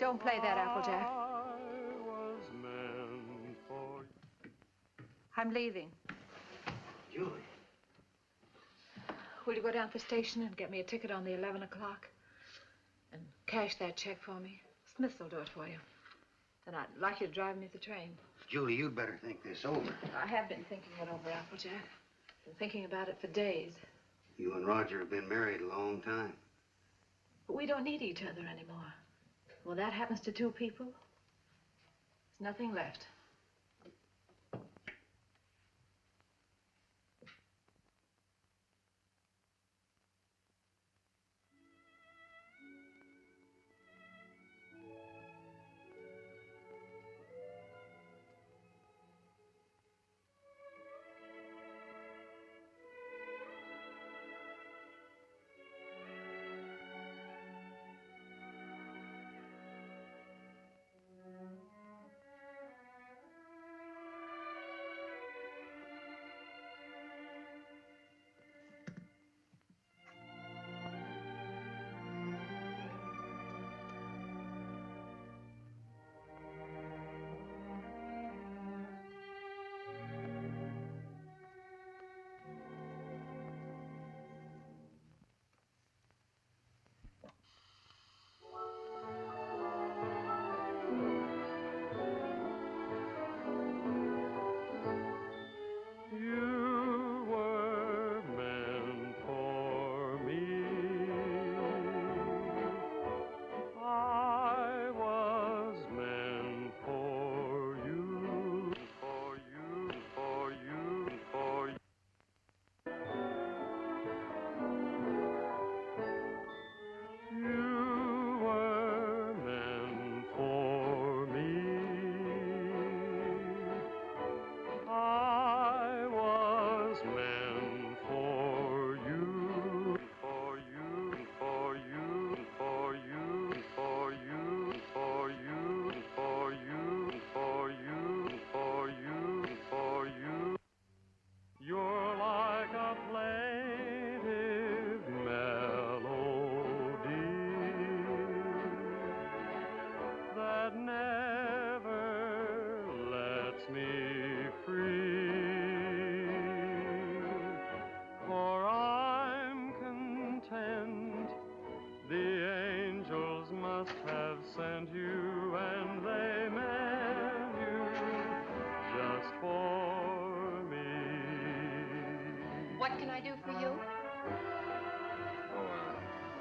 Don't play that, Applejack. I'm leaving. Julie. Will you go down to the station and get me a ticket on the 11 o'clock? And cash that check for me? Smith will do it for you. Then I'd like you to drive me to the train. Julie, you'd better think this over. I have been thinking it over, Applejack. Been thinking about it for days. You and Roger have been married a long time. But we don't need each other anymore. When that happens to two people, there's nothing left. What can I do for you? Oh,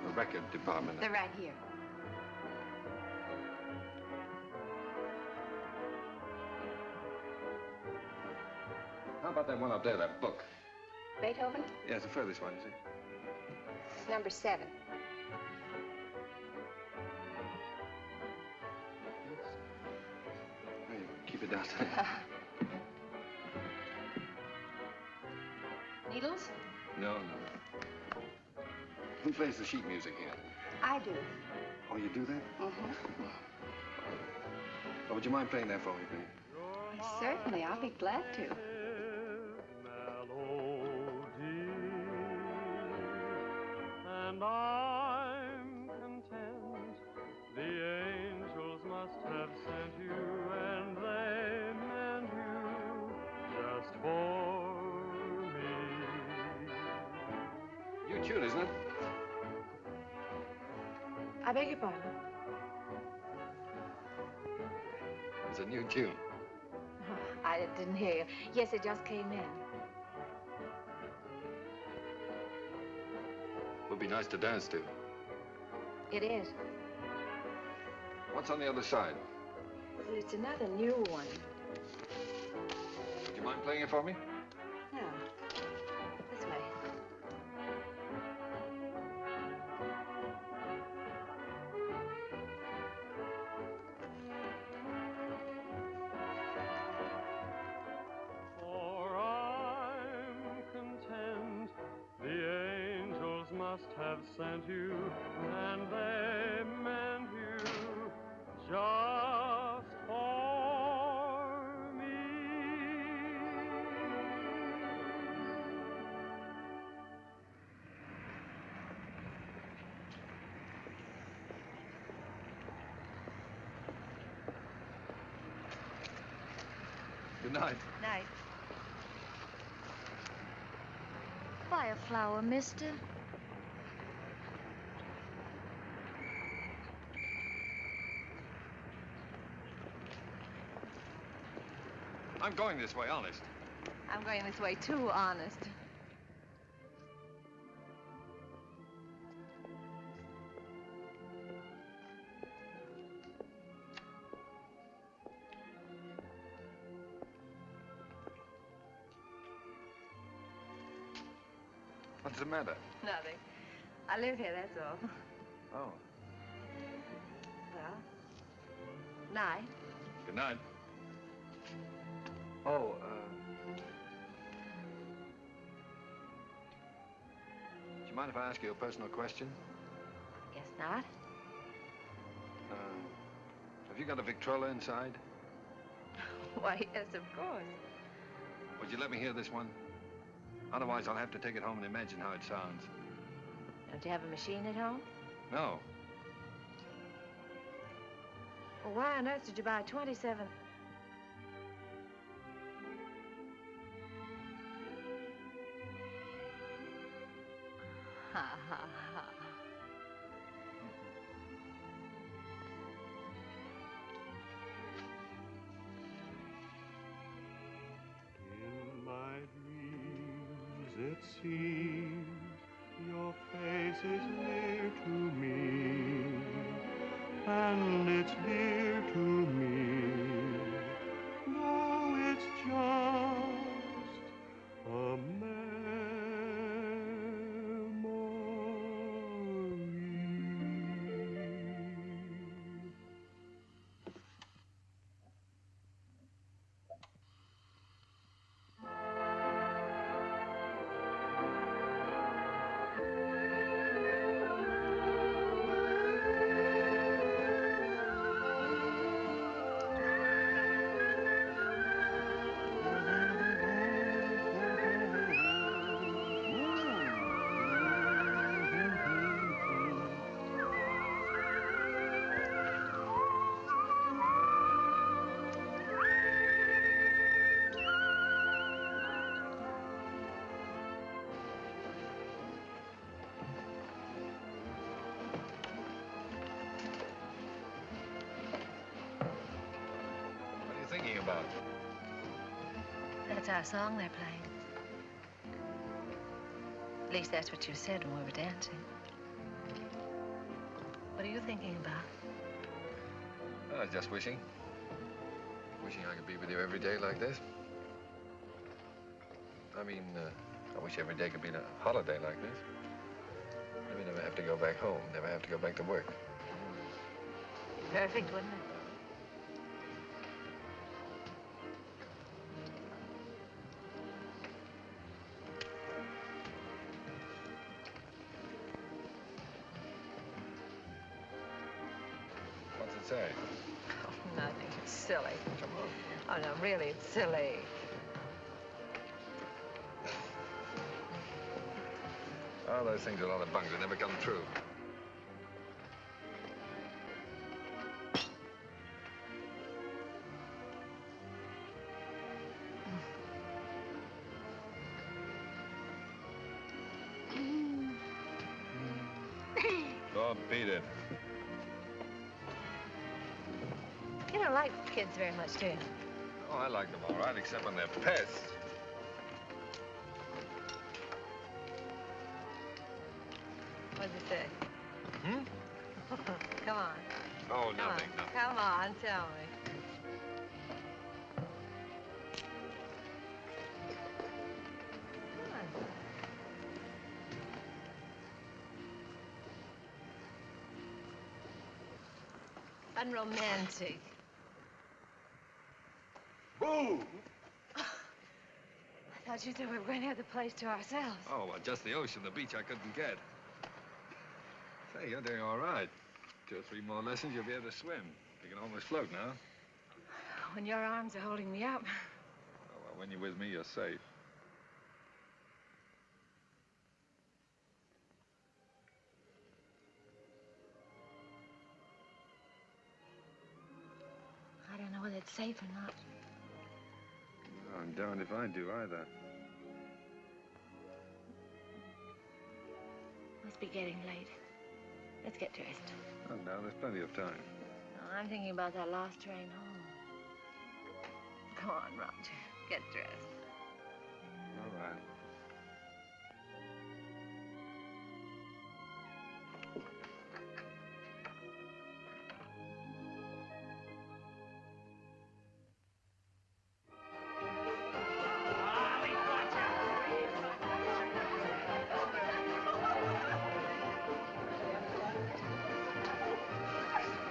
the record department. They're right here. How about that one up there, that book? Beethoven? Yeah, it's the furthest one, you see. It's number 7. Hey, keep it down. Needles? No, no. Who plays the sheet music here? I do. Oh, you do that? Mm-hmm. Oh, would you mind playing that for me, please? Certainly, I'll be glad to. And I'm content. The angels must have sent you, and they meant you just for me. New tune, isn't it? I beg your pardon? It's a new tune. I didn't hear you. Yes, it just came in. Would be nice to dance to. It is. What's on the other side? Well, it's another new one. Would you mind playing it for me? Yeah. This way. For I'm content. The angels must have sent you, and they meant you just for me. night. Night. Buy a flower, mister. I'm going this way, honest. I'm going this way too, honest. What's the matter? Nothing. I live here, that's all. Oh, Well, night. good night. Oh, do you mind if I ask you a personal question? Guess not. Have you got a Victrola inside? Why, yes, of course. Would you let me hear this one? Otherwise, I'll have to take it home and imagine how it sounds. Don't you have a machine at home? No. Well, why on earth did you buy 27? Ha, ha, ha. In my dreams, it seems your face is near to me, and it's dear to me, though it's just a memory. What are you thinking about? That's our song they're playing. At least that's what you said when we were dancing. What are you thinking about? I was just wishing. Wishing I could be with you every day like this. I mean, I wish every day could be a holiday like this. Maybe never have to go back home, never have to go back to work. Perfect, wouldn't it? What's it say? Oh, nothing. It's silly. Come on. Oh, no, really, it's silly. Oh, those things are a lot of bunk. They never come true. Oh, beat it. You don't like kids very much, do you? Oh, I like them all right, except when they're pests. What does it say? Hmm? Come on. Oh, Come nothing, on. nothing. Come on, tell me. Come on. Unromantic. Boo! I thought you said we were going to have the place to ourselves. Oh, well, just the ocean, the beach I couldn't get. Say, you're doing all right. 2 or 3 more lessons, you'll be able to swim. You can almost float now. When your arms are holding me up. Oh, well, when you're with me, you're safe. I don't know whether it's safe or not. I'm darned if I do either. Must be getting late. Let's get dressed. Oh, no, there's plenty of time. Oh, I'm thinking about that last train home. Come on, Roger. Get dressed. All right.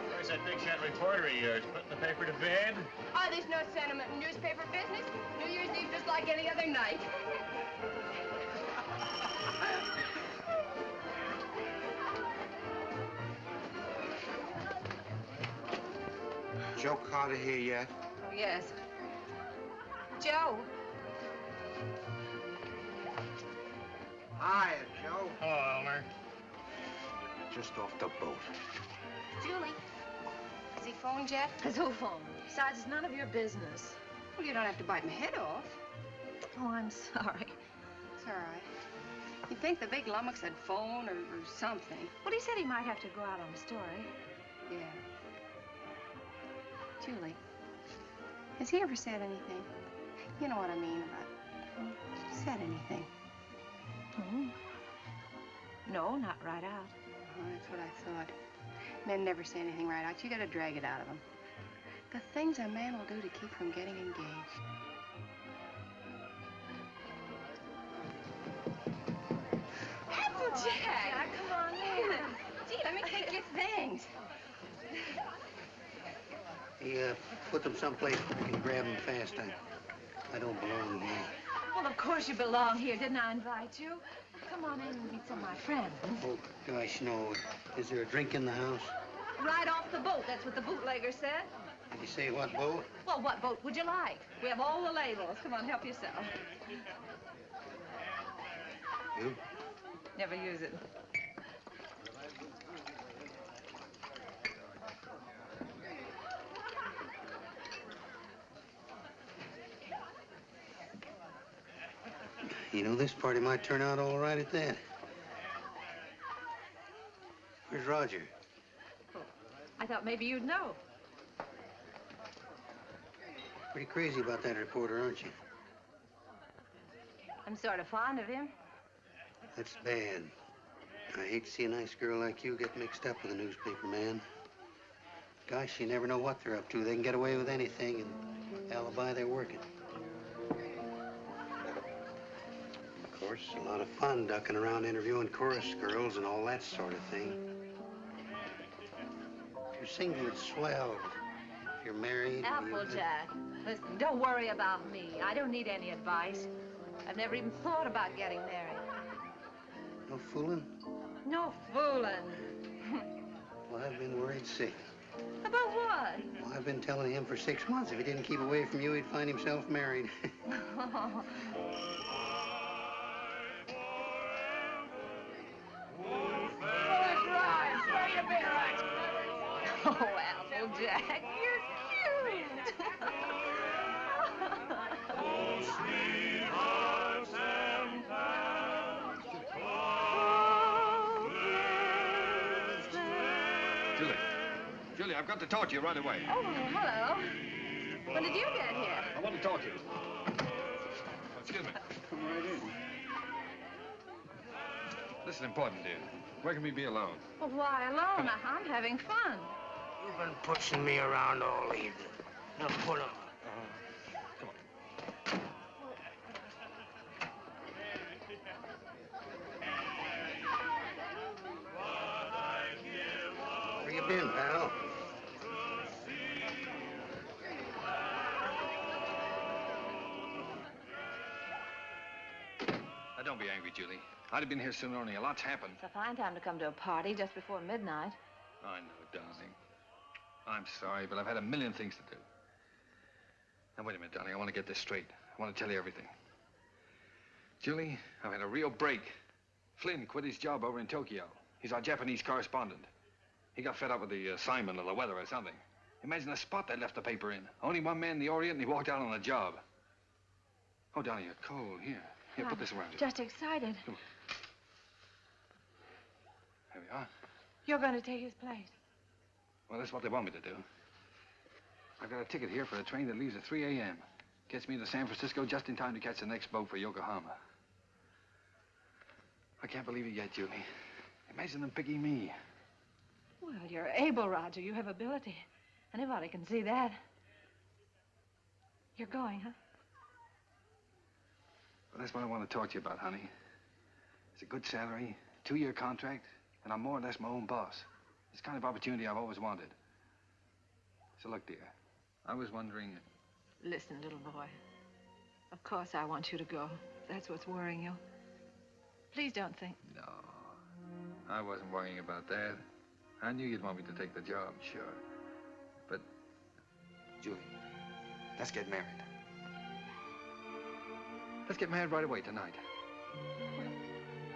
Where's that big shot reporter of yours? Putting the paper to bed? Oh, there's no sentiment in newspaper business. New Year's Eve just like any other night. Joe Carter here yet? Oh, yes. Joe. Hiya, Joe. Hello, Elmer. Just off the boat. Julie. Has he phoned yet? It's who phone? Besides, it's none of your business. Well, you don't have to bite my head off. Oh, I'm sorry. It's all right. You'd think the big lummox had phone or something. Well, he said he might have to go out on a story. Yeah. Julie, has he ever said anything? You know what I mean about said anything. Hmm. No, not right out. Oh, that's what I thought. Men never say anything right out. You gotta drag it out of them. The things a man will do to keep from getting engaged. Applejack! Come on in. Gee, let me take your things. He, put them someplace where I can grab them fast. I don't belong here. Well, of course you belong here. Didn't I invite you? Come on in and meet some of my friends. Oh, gosh, no. Is there a drink in the house? Right off the boat. That's what the bootlegger said. Did he say what boat? Well, what boat would you like? We have all the labels. Come on, help yourself. You? Never use it. You know, this party might turn out all right at that. Where's Roger? Oh, I thought maybe you'd know. Pretty crazy about that reporter, aren't you? I'm sort of fond of him. That's bad. I hate to see a nice girl like you get mixed up with a newspaper man. Gosh, you never know what they're up to. They can get away with anything and alibi they're working. Of course, a lot of fun ducking around interviewing chorus girls and all that sort of thing. If you're single, it's swell. If you're married... Applejack, listen, don't worry about me. I don't need any advice. I've never even thought about getting married. No fooling? No fooling. Well, I've been worried sick. About what? Well, I've been telling him for 6 months if he didn't keep away from you, he'd find himself married. Oh, Applejack, you're cute. Oh, sweethearts and pals, Julie, I've got to talk to you right away. Oh, hello. When did you get here? I want to talk to you. Excuse me. Come right in. This is important, dear. Where can we be alone? Well, why alone? I'm having fun. You've been pushing me around all evening. Now put 'em up. Come on. Where you been, pal? Now, don't be angry, Julie. I'd have been here sooner, only a lot's happened. It's a fine time to come to a party just before midnight. I know, darling. I'm sorry, but I've had a million things to do. Now, wait a minute, darling. I want to get this straight. I want to tell you everything. Julie, I've had a real break. Flynn quit his job over in Tokyo. He's our Japanese correspondent. He got fed up with the assignment or the weather or something. Imagine the spot they left the paper in. Only one man in the Orient, and he walked out on the job. Oh, Donnie, you're cold. Here, put this around you. Just excited. Come on. There we are. You're going to take his place. Well, that's what they want me to do. I've got a ticket here for a train that leaves at 3 a.m. Gets me to San Francisco just in time to catch the next boat for Yokohama. I can't believe it yet, Julie. Imagine them picking me. Well, you're able, Roger. You have ability. Anybody can see that. You're going, huh? Well, that's what I want to talk to you about, honey. It's a good salary, 2-year contract, and I'm more or less my own boss. It's the kind of opportunity I've always wanted. So look, dear, I was wondering... Listen, little boy. Of course I want you to go. That's what's worrying you. Please don't think... No, I wasn't worrying about that. I knew you'd want me to take the job, sure. But, Julie, let's get married. Let's get married right away tonight.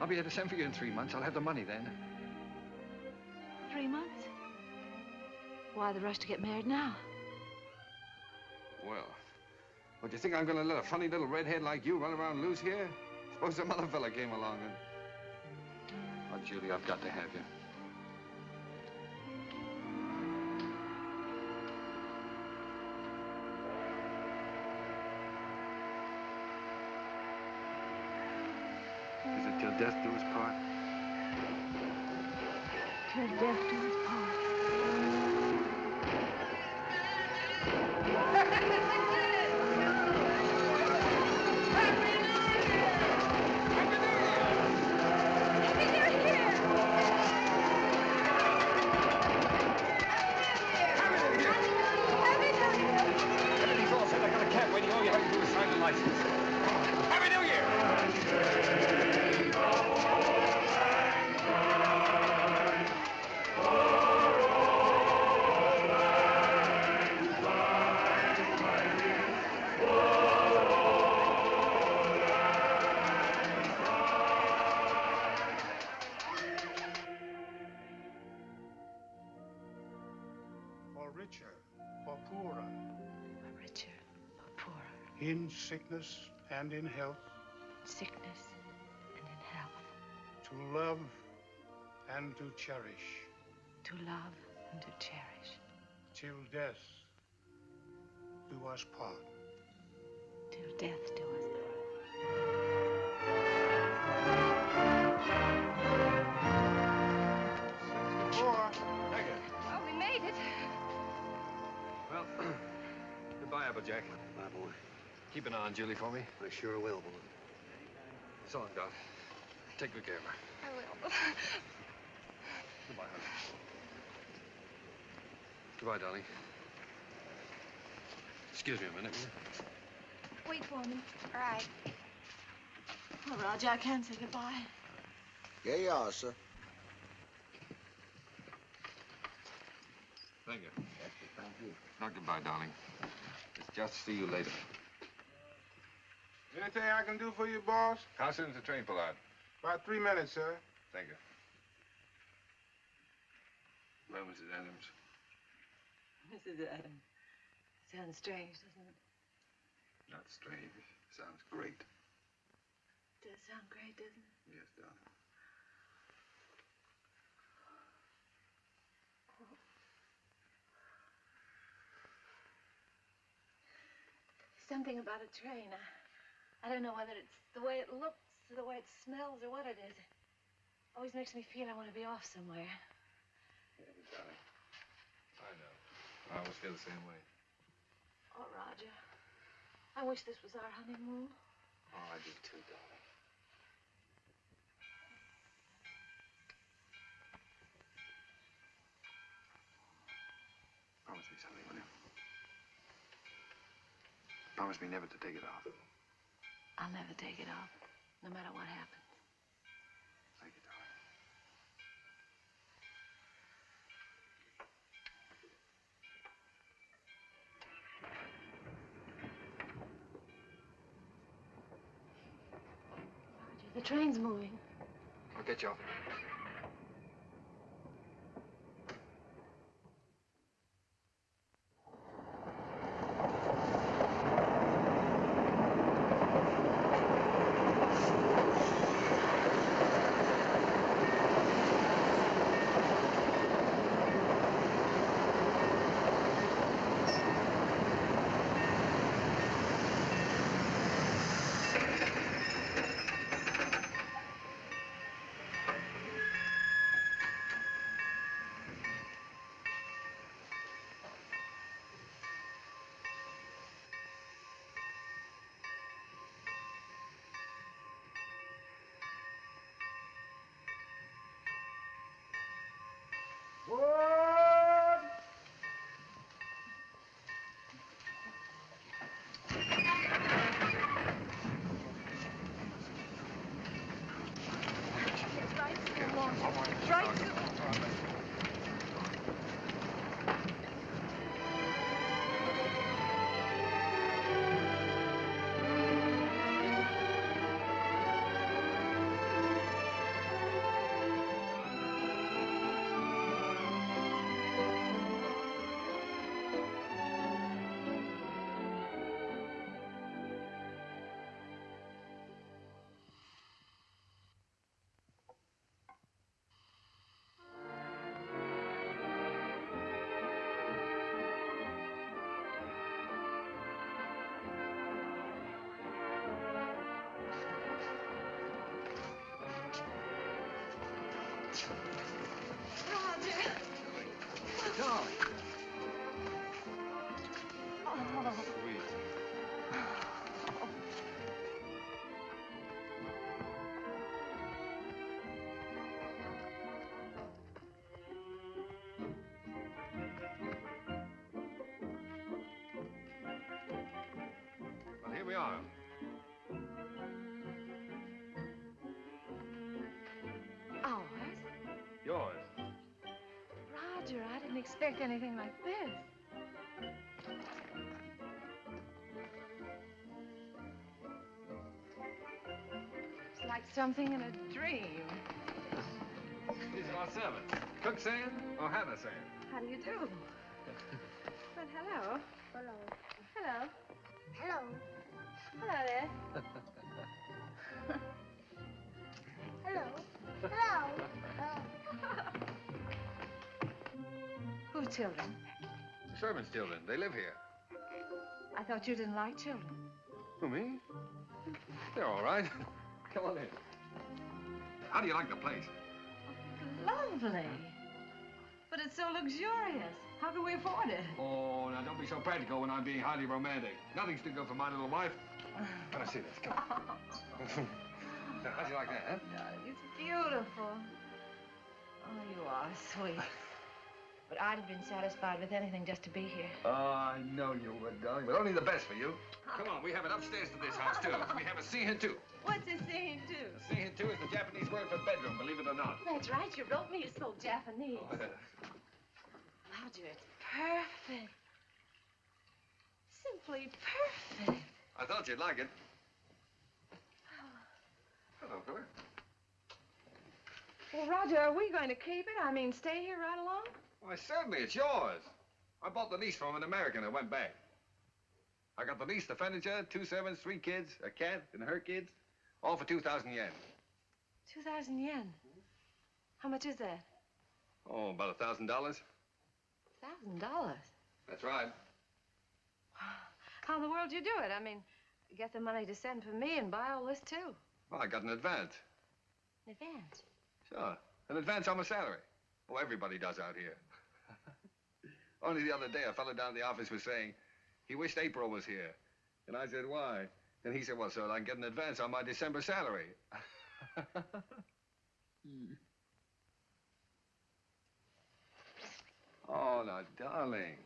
I'll be able to send for you in 3 months. I'll have the money then. 3 months? Why the rush to get married now? Well, what, do you think I'm gonna let a funny little redhead like you run around loose here? Suppose some other fella came along and... Oh, Julie, I've got to have you. Is it till death do us part? Till death do us part. Everything's all set. I got a cab waiting. All you have to do is sign the license. Happy New Year! For richer, for poorer, Richer or poorer. in sickness and in health, Sickness and in health. to love and to cherish, To love and to cherish. till death do us part. Till death do us part. Well, we made it. Well, goodbye, Applejack. Bye, boy. Keep an eye on Julie for me. I sure will, boy. So long, Doc. Take good care of her. I will. Goodbye, honey. Goodbye, darling. Excuse me a minute, will you? Wait for me. All right. Oh, Roger, I can't say goodbye. Here you are, sir. Thank you. Thank you. Not goodbye, darling. It's just see you later. Anything I can do for you, boss? How soon does the train pull out? About 3 minutes, sir. Thank you. Well, Mrs. Adams. Mrs. Adams. Sounds strange, doesn't it? Not strange. Sounds great. Does sound great, doesn't it? Yes, darling. Something about a train. I don't know whether it's the way it looks or the way it smells or what it is. It always makes me feel I want to be off somewhere. Yeah, darling. I know. I always feel the same way. Oh, Roger. I wish this was our honeymoon. Oh, I do too, darling. Promise me something, will you? Promise me never to take it off. I'll never take it off, no matter what happens. Thank you, darling. Roger, the train's moving. I'll get you off. Roger. Darling. Oh. Sweet. Well, here we are. Ours? Yours. Roger, I didn't expect anything like this. It's like something in a dream. These are our servants. Cook saying or Hannah saying? How do you do? Well, hello. Hello. Hello. Hello. Hello there. Hello. Hello. Whose children? Servants' children. They live here. I thought you didn't like children. Who, me? They're all right. Come on in. How do you like the place? Lovely. But it's so luxurious. How can we afford it? Oh, now don't be so practical when I'm being highly romantic. Nothing's too good for my little wife. Let me see this. Come on. Now, how'd you like that, huh? It's beautiful. Oh, you are sweet. But I'd have been satisfied with anything just to be here. Oh, I know you would, darling, but only the best for you. Come on, we have it upstairs to this house, too. We have a scene too. What's a scene too? A scene too is the Japanese word for bedroom, believe it or not. That's right. You wrote me. You spoke Japanese. Oh, yeah. Roger, it's perfect. Simply perfect. I thought you'd like it. Hello, fella. Well, Roger, are we going to keep it? I mean, stay here right along? Why, certainly, it's yours. I bought the lease from an American and went back. I got the lease, the furniture, 2 servants, 3 kids, a cat, and her kids, all for 2,000 yen. 2,000 yen. How much is that? Oh, about $1,000. $1,000. That's right. How in the world do you do it? I mean, get the money to send for me and buy all this too. Well, I got an advance. In advance. Sure, an advance on my salary. Oh, everybody does out here. Only the other day, a fellow down at the office was saying he wished April was here. And I said, why? And he said, well, so I can get an advance on my December salary. Oh, now, darling.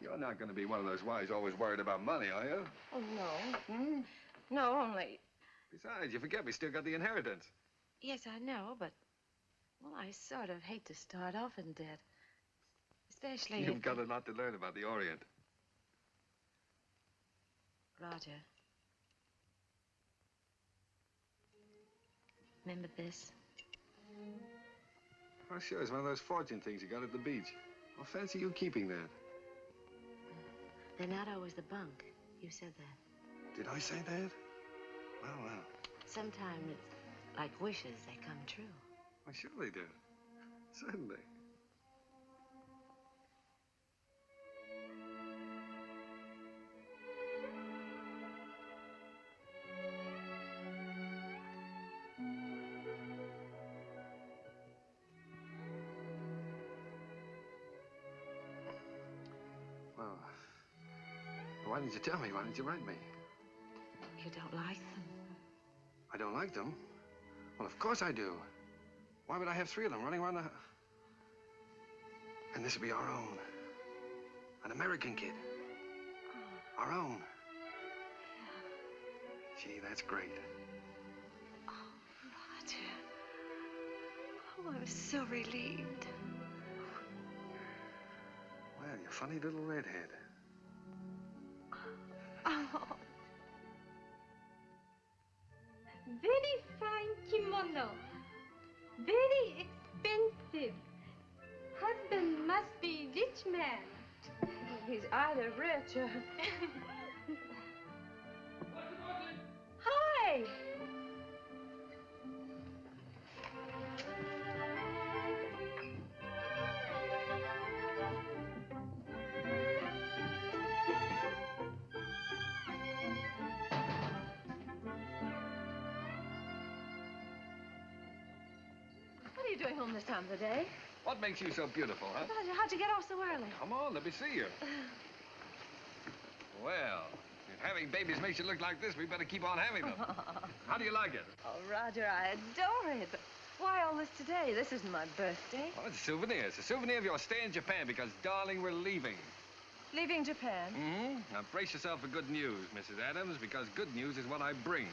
You're not going to be one of those wives always worried about money, are you? Oh, no. No, only... Besides, you forget we still got the inheritance. Yes, I know, but... Well, I sort of hate to start off in debt. Especially You've if... got a lot to learn about the Orient. Roger. Remember this? Oh, sure, it's one of those fortune things you got at the beach. Well, fancy you keeping that. They're not always the bunk. You said that. Did I say that? Well, well. Sometimes it's like wishes, they come true. Why, sure they do. Certainly. Well, why didn't you tell me? Why didn't you write me? You don't like them? I don't like them? Well, of course I do. Why would I have 3 of them running around the... And this will be our own. An American kid. Oh. Our own. Yeah. Gee, that's great. Oh, Roger. Oh, I'm so relieved. Well, you funny little redhead. Oh. Very fine kimono. Very expensive. Husband must be rich man. He's either rich or... Hi! What are you doing going home this time of the day. What makes you so beautiful, huh? Roger, how'd you get off so early? Come on, let me see you. Well, if having babies makes you look like this, we better keep on having them. How do you like it? Oh, Roger, I adore it. But why all this today? This isn't my birthday. Well, it's a souvenir. It's a souvenir of your stay in Japan because, darling, we're leaving. Leaving Japan? Mm-hmm. Now, brace yourself for good news, Mrs. Adams, because good news is what I bring.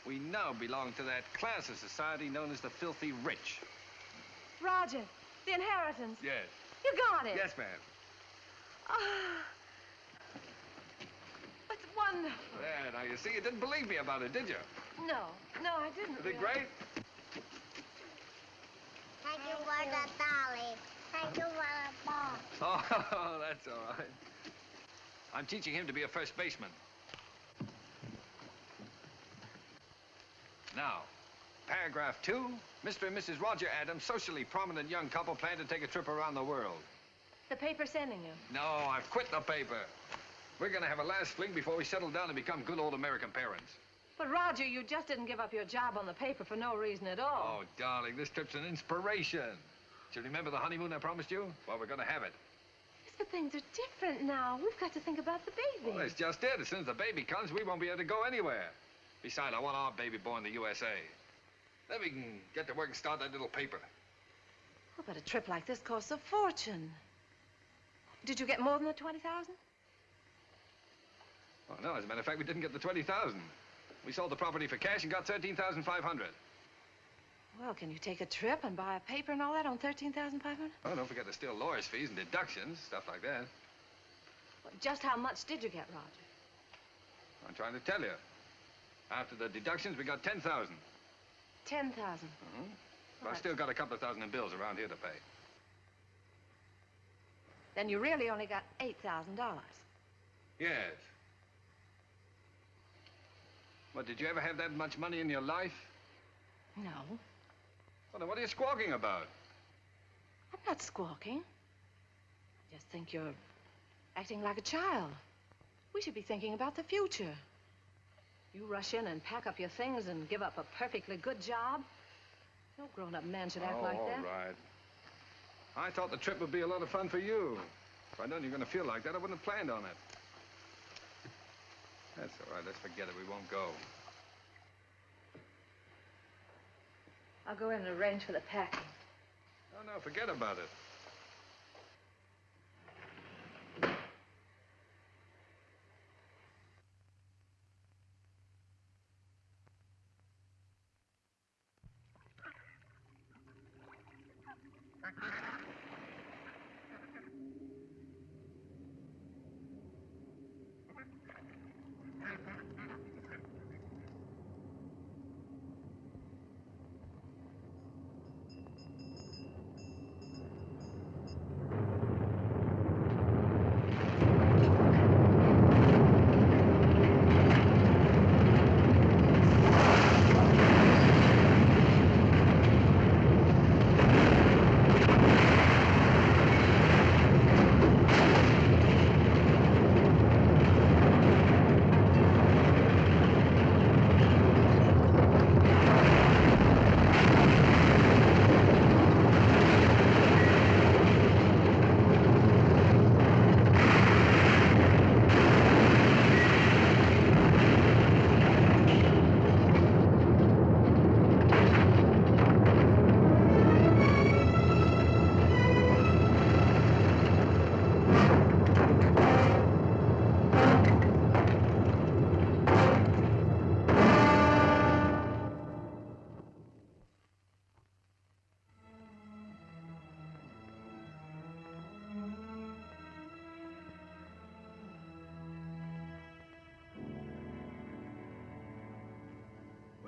We now belong to that class of society known as the filthy rich. Roger, the inheritance. Yes. You got it. Yes, ma'am. Ah. It's wonderful. There, now, you see, you didn't believe me about it, did you? No, I didn't. Isn't it great? Thank you for the dolly. Thank you for the ball. Oh, that's all right. I'm teaching him to be a first baseman. Now, paragraph 2, Mr. and Mrs. Roger Adams, socially prominent young couple, plan to take a trip around the world. The paper's sending you. No, I've quit the paper. We're gonna have a last fling before we settle down and become good old American parents. But, Roger, you just didn't give up your job on the paper for no reason at all. Oh, darling, this trip's an inspiration. Do you remember the honeymoon I promised you? Well, we're gonna have it. Yes, but things are different now. We've got to think about the baby. Well, that's just it. As soon as the baby comes, we won't be able to go anywhere. Besides, I want our baby born in the USA. Then we can get to work and start that little paper. Oh, but a trip like this costs a fortune. Did you get more than the 20,000? Oh, no, as a matter of fact, we didn't get the 20,000. We sold the property for cash and got 13,500. Well, can you take a trip and buy a paper and all that on 13,500? Oh, don't forget there's still lawyer's fees and deductions, stuff like that. Well, just how much did you get, Roger? I'm trying to tell you. After the deductions, we got 10,000. 10,000. Mm-hmm. But I've still got a couple of thousand in bills around here to pay. Then you really only got $8,000. Yes. But did you ever have that much money in your life? No. Well, then what are you squawking about? I'm not squawking. I just think you're acting like a child. We should be thinking about the future. You rush in and pack up your things and give up a perfectly good job. No grown-up man should act like that. All right. I thought the trip would be a lot of fun for you. If I'd known you were going to feel like that, I wouldn't have planned on it. That's all right. Let's forget it. We won't go. I'll go in and arrange for the packing. Oh, no, forget about it.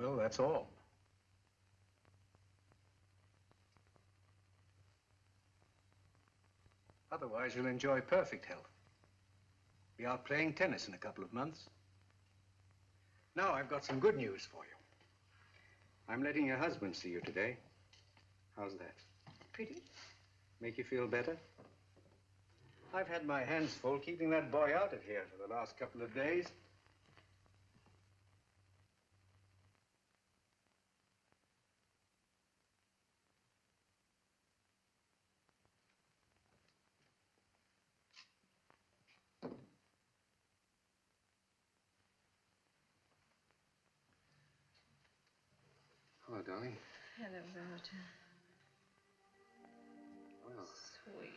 Well, that's all. Otherwise, you'll enjoy perfect health. Be out playing tennis in a couple of months. Now, I've got some good news for you. I'm letting your husband see you today. How's that? Pretty? Make you feel better? I've had my hands full keeping that boy out of here for the last couple of days. Hello, darling. Hello, Roger. Well, Sweet.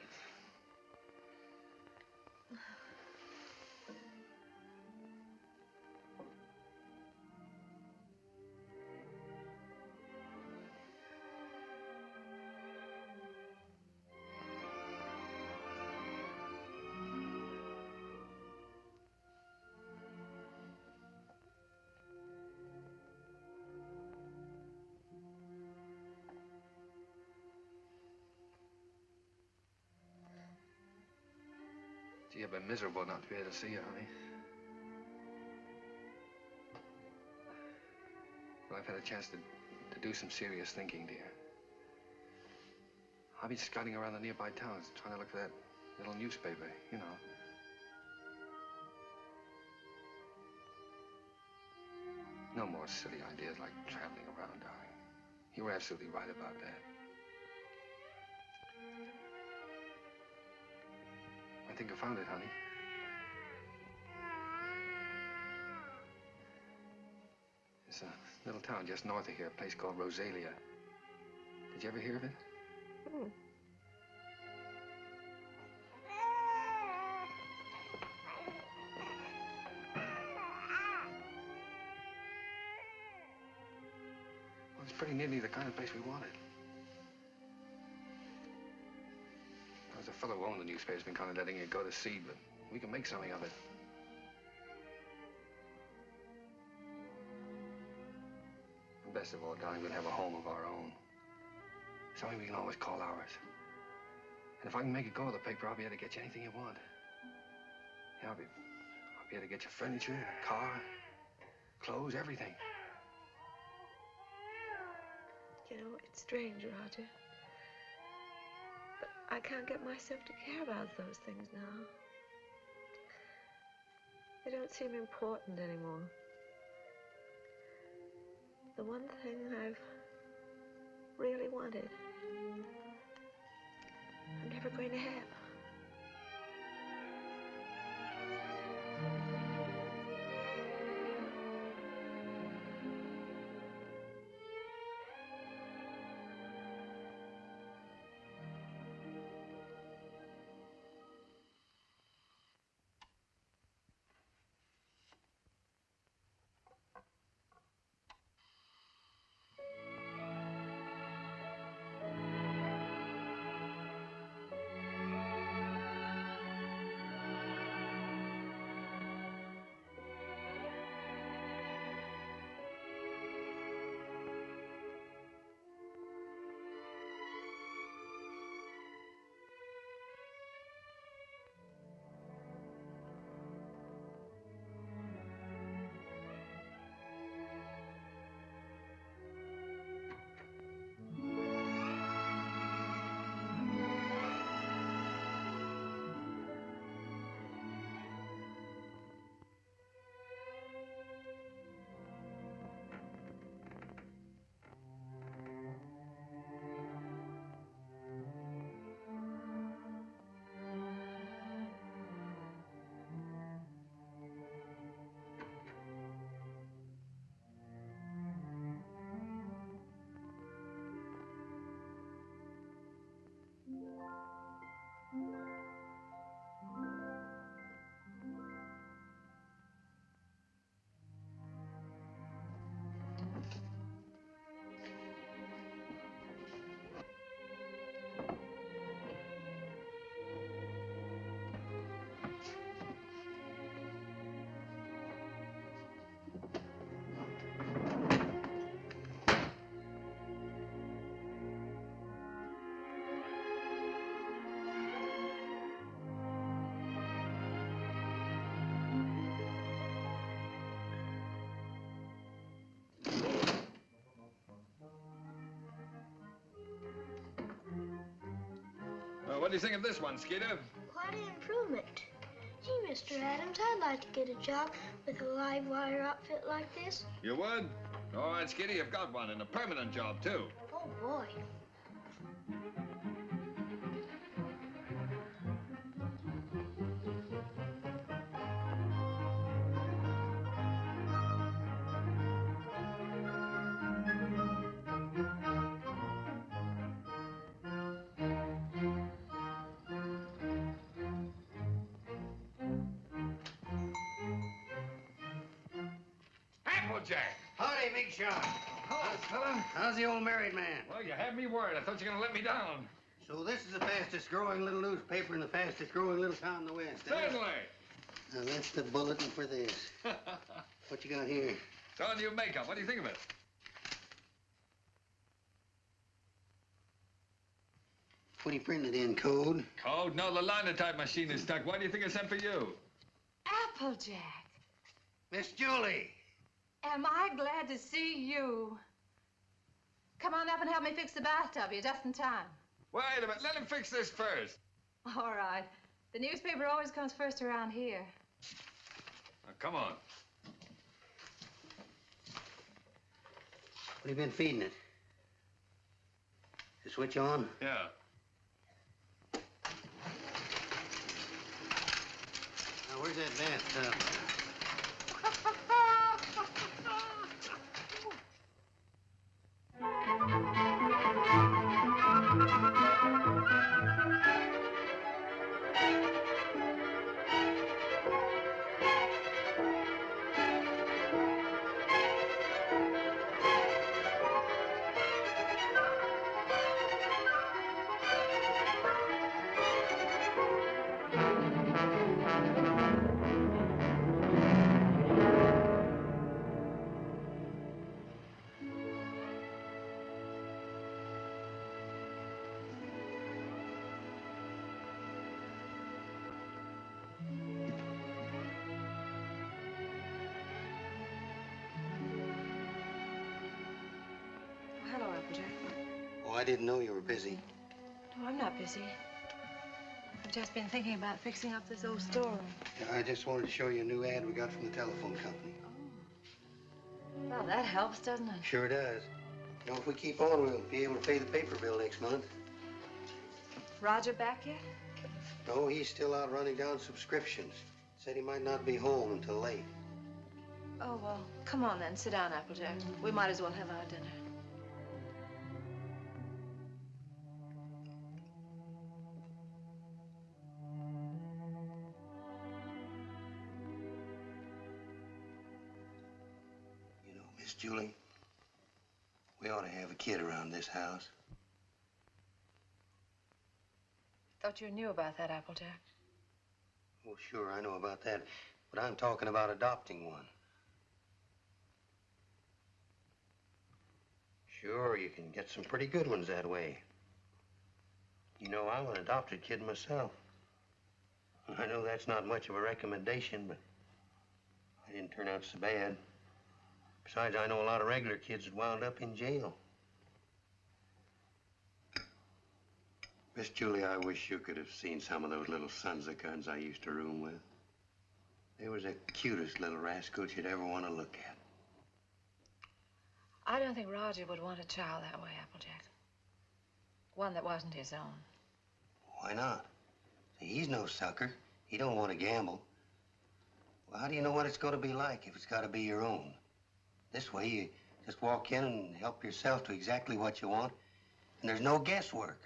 gee, I've been miserable not to be able to see you, honey. Well, I've had a chance to do some serious thinking, dear. I've been scouting around the nearby towns, trying to look for that little newspaper, you know. No more silly ideas like traveling around, darling. You were absolutely right about that. I think I found it, honey. It's a little town just north of here, a place called Rosalia. Did you ever hear of it? Hmm. Well, it's pretty nearly the kind of place we wanted. There's a fellow who owned the newspaper's been kind of letting it go to seed, but we can make something of it. And best of all, darling, we'll have a home of our own. Something we can always call ours. And if I can make it go, the paper, I'll be able to get you anything you want. Yeah, I'll be able to get you furniture, a car, clothes, everything. You know, it's strange, Roger. But I can't get myself to care about those things now. They don't seem important anymore. The one thing I've really wanted, I'm never going to have. What do you think of this one, Skeeter? Quite an improvement. Gee, Mr. Adams, I'd like to get a job with a live wire outfit like this. You would? All right, Skeeter, you've got one, and a permanent job, too. Oh, boy. Applejack. Howdy, Big Shot. Hello, fella. How's the old married man? Well, you had me worried. I thought you were going to let me down. So this is the fastest growing little newspaper in the fastest growing little town in the West, eh? Certainly. Now, that's the bulletin for this. What you got here? It's all new makeup. What do you think of it? What do you print it in, code? Code? No, the linotype machine is stuck. Why do you think I sent for you? Applejack, Miss Julie. am I glad to see you. Come on up and help me fix the bathtub. You're just in time. Wait a minute. Let him fix this first. All right. The newspaper always comes first around here. Now, come on. What have you been feeding it? The switch on? Yeah. Now, where's that bathtub? Hello, Applejack. Oh, I didn't know you were busy. No, I'm not busy. I've just been thinking about fixing up this old storeroom. I just wanted to show you a new ad we got from the telephone company. Well, that helps, doesn't it? Sure does. You know, if we keep on, we'll be able to pay the paper bill next month. Roger back yet? No, he's still out running down subscriptions. Said he might not be home until late. Oh, well, come on then. Sit down, Applejack. We might as well have our dinner. You know, Miss Julie, we ought to have a kid around this house. Thought you knew about that, Applejack. Oh, sure, I know about that. But I'm talking about adopting one. Sure, you can get some pretty good ones that way. You know, I'm an adopted kid myself. I know that's not much of a recommendation, but I didn't turn out so bad. Besides, I know a lot of regular kids that wound up in jail. Miss Julie, I wish you could have seen some of those little sons of guns I used to room with. They was the cutest little rascals you'd ever want to look at. I don't think Roger would want a child that way, Applejack. One that wasn't his own. Why not? See, he's no sucker. He don't want to gamble. Well, how do you know what it's going to be like if it's got to be your own? This way, you just walk in and help yourself to exactly what you want, and there's no guesswork.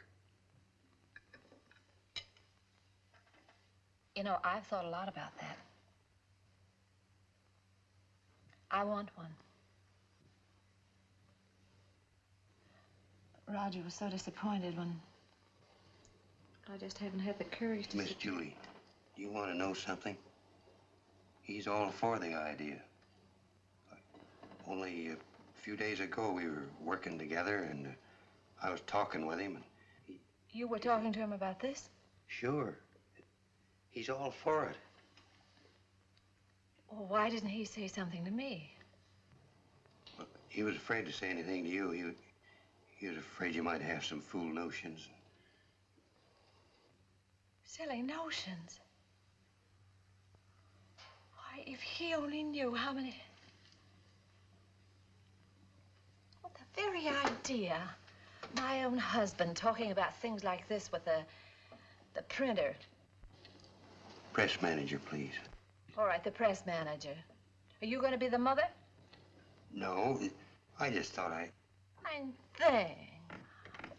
You know, I've thought a lot about that. I want one. But Roger was so disappointed when I just haven't had the courage to... Miss Julie, do you want to know something? He's all for the idea. Only a few days ago, we were working together, and I was talking with him, and You were talking to him about this? Sure. He's all for it. Well, why didn't he say something to me? Well, he was afraid to say anything to you. He was afraid you might have some fool notions. Silly notions. Why, if he only knew how many... Well, the very idea. My own husband talking about things like this with the printer. Press manager, please. All right, the press manager. Are you going to be the mother? No, I just thought I... Fine thing.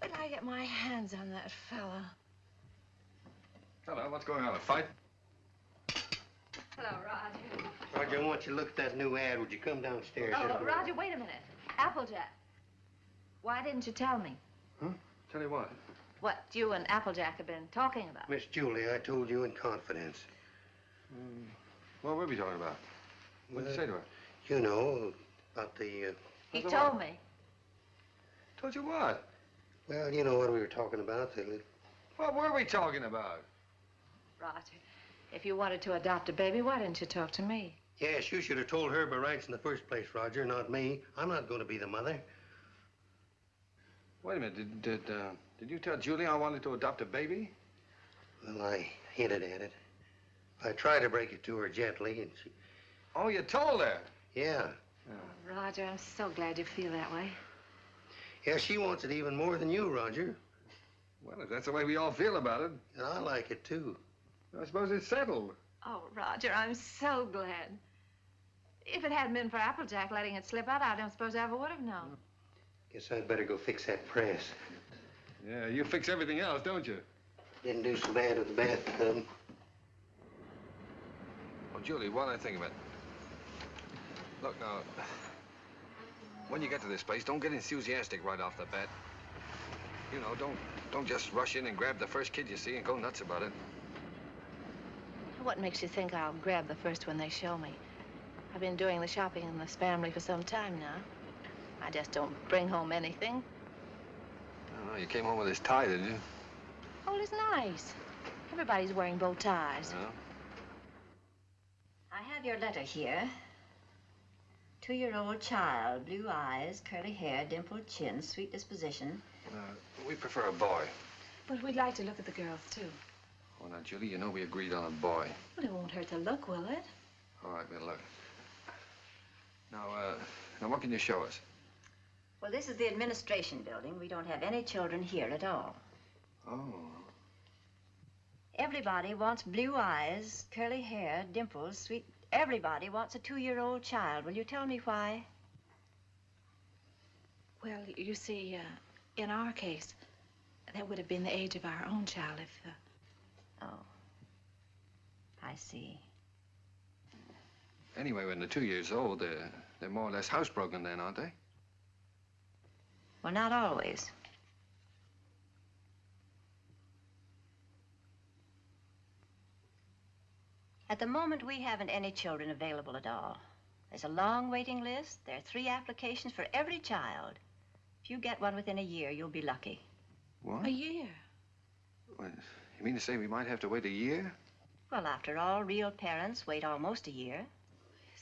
When I get my hands on that fella. Hello, what's going on? A fight? Hello, Roger. Roger, I want you to look at that new ad. Would you come downstairs? Oh, Roger, wait a minute. Applejack. Why didn't you tell me? Huh? Tell you what? What you and Applejack have been talking about. Miss Julie, I told you in confidence. What were we talking about? What did you say to her? You know, about the... He told me. Told you what? Well, you know what we were talking about. What were we talking about? Roger, if you wanted to adopt a baby, why didn't you talk to me? Yes, you should have told her by rights in the first place, Roger, not me. I'm not going to be the mother. Wait a minute. Did you tell Julie I wanted to adopt a baby? Well, I hinted at it. I tried to break it to her gently, and she... Oh, you told her? Yeah. Oh, Roger, I'm so glad you feel that way. Yeah, she wants it even more than you, Roger. Well, if that's the way we all feel about it. And I like it, too. I suppose it's settled. Oh, Roger, I'm so glad. If it hadn't been for Applejack letting it slip out, I don't suppose I ever would have known. Guess I'd better go fix that press. Yeah, you fix everything else, don't you? Didn't do so bad with the bathtub. Oh, Julie, what do I think of it? Look, now, when you get to this place, don't get enthusiastic right off the bat. You know, don't just rush in and grab the first kid you see and go nuts about it. What makes you think I'll grab the first one they show me? I've been doing the shopping in this family for some time now. I just don't bring home anything. Oh, you came home with this tie, didn't you? Oh, it's nice. Everybody's wearing bow ties. Yeah. I have your letter here. 2-year-old child, blue eyes, curly hair, dimpled chin, sweet disposition. We prefer a boy. But we'd like to look at the girls, too. Oh, now, Julie, you know we agreed on a boy. Well, it won't hurt to look, will it? All right, we'll look. Now, what can you show us? Well, this is the administration building. We don't have any children here at all. Oh. Everybody wants blue eyes, curly hair, dimples, sweet... Everybody wants a 2-year-old child. Will you tell me why? Well, you see, in our case, that would have been the age of our own child if... Oh. I see. Anyway, when they're 2 years old, they're more or less housebroken then, aren't they? Well, not always. At the moment, we haven't any children available at all. There's a long waiting list. There are 3 applications for every child. If you get one within a year, you'll be lucky. What? A year? Well, you mean to say we might have to wait a year? Well, after all, real parents wait almost a year.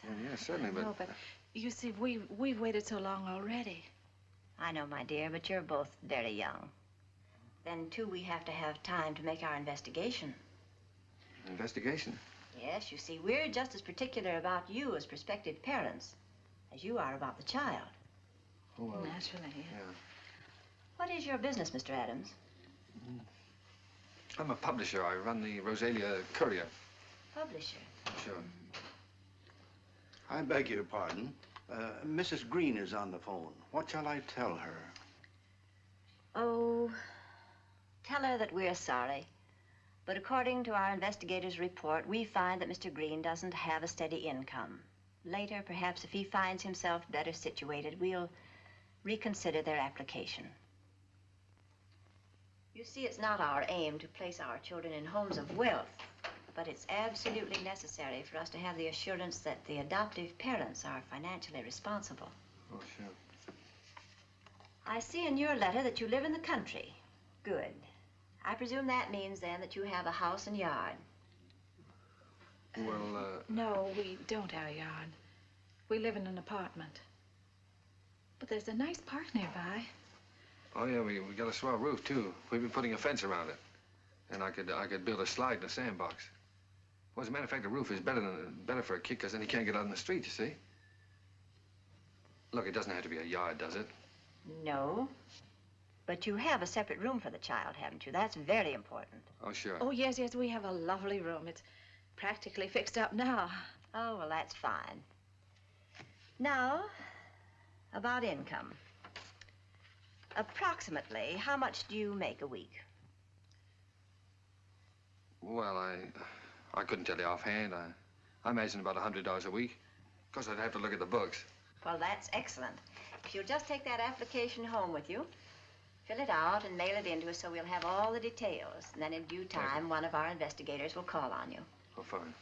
Well, yeah, certainly, but... No, but you see, we've waited so long already. I know, my dear, but you're both very young. Then, too, we have to have time to make our investigation. Investigation? Yes, you see, we're just as particular about you as prospective parents as you are about the child. Oh, well, naturally, yeah. What is your business, Mr. Adams? I'm a publisher. I run the Rosalia Courier. Publisher? Sure. I beg your pardon. Mrs. Green is on the phone. What shall I tell her? Oh, tell her that we're sorry. But according to our investigator's report, we find that Mr. Green doesn't have a steady income. Later, perhaps if he finds himself better situated, we'll reconsider their application. You see, it's not our aim to place our children in homes of wealth, but it's absolutely necessary for us to have the assurance that the adoptive parents are financially responsible. Oh, sure. I see in your letter that you live in the country. Good. I presume that means, then, that you have a house and yard. Well, No, we don't have a yard. We live in an apartment. But there's a nice park nearby. Oh, yeah, we got a swell roof, too. We've been putting a fence around it. And I could build a slide in a sandbox. Well, as a matter of fact, the roof is better for a kid, because then he can't get out in the street, you see. Look, it doesn't have to be a yard, does it? No. But you have a separate room for the child, haven't you? That's very important. Oh, sure. Oh, yes, we have a lovely room. It's practically fixed up now. Oh, well, that's fine. Now, about income. Approximately, how much do you make a week? Well, I couldn't tell you offhand. I imagine about $100 a week. Of course, I'd have to look at the books. Well, that's excellent. If you'll just take that application home with you, fill it out and mail it in to us so we'll have all the details. And then in due time, one of our investigators will call on you. Oh, fine.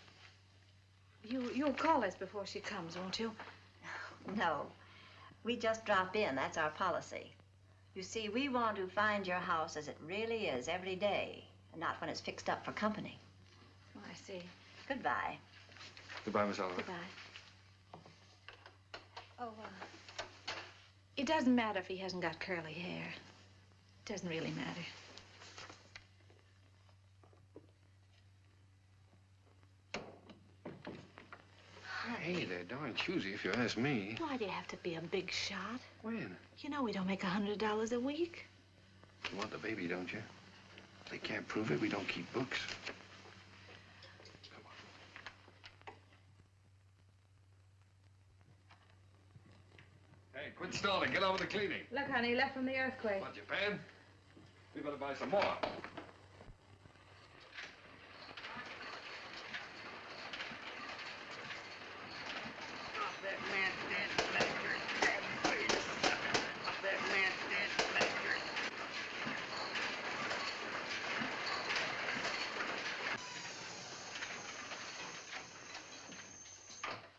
You'll call us before she comes, won't you? No. We just drop in. That's our policy. You see, we want to find your house as it really is every day, and not when it's fixed up for company. Oh, I see. Goodbye. Goodbye, Miss Oliver. Goodbye. Oh, it doesn't matter if he hasn't got curly hair. It doesn't really matter. Hey, they're darn choosy, if you ask me. Why do you have to be a big shot? When? You know we don't make $100 a week. You want the baby, don't you? If they can't prove it, we don't keep books. Come on. Hey, quit stalling. Get on with the cleaning. Look, honey, left from the earthquake. What, Japan? We better buy some more.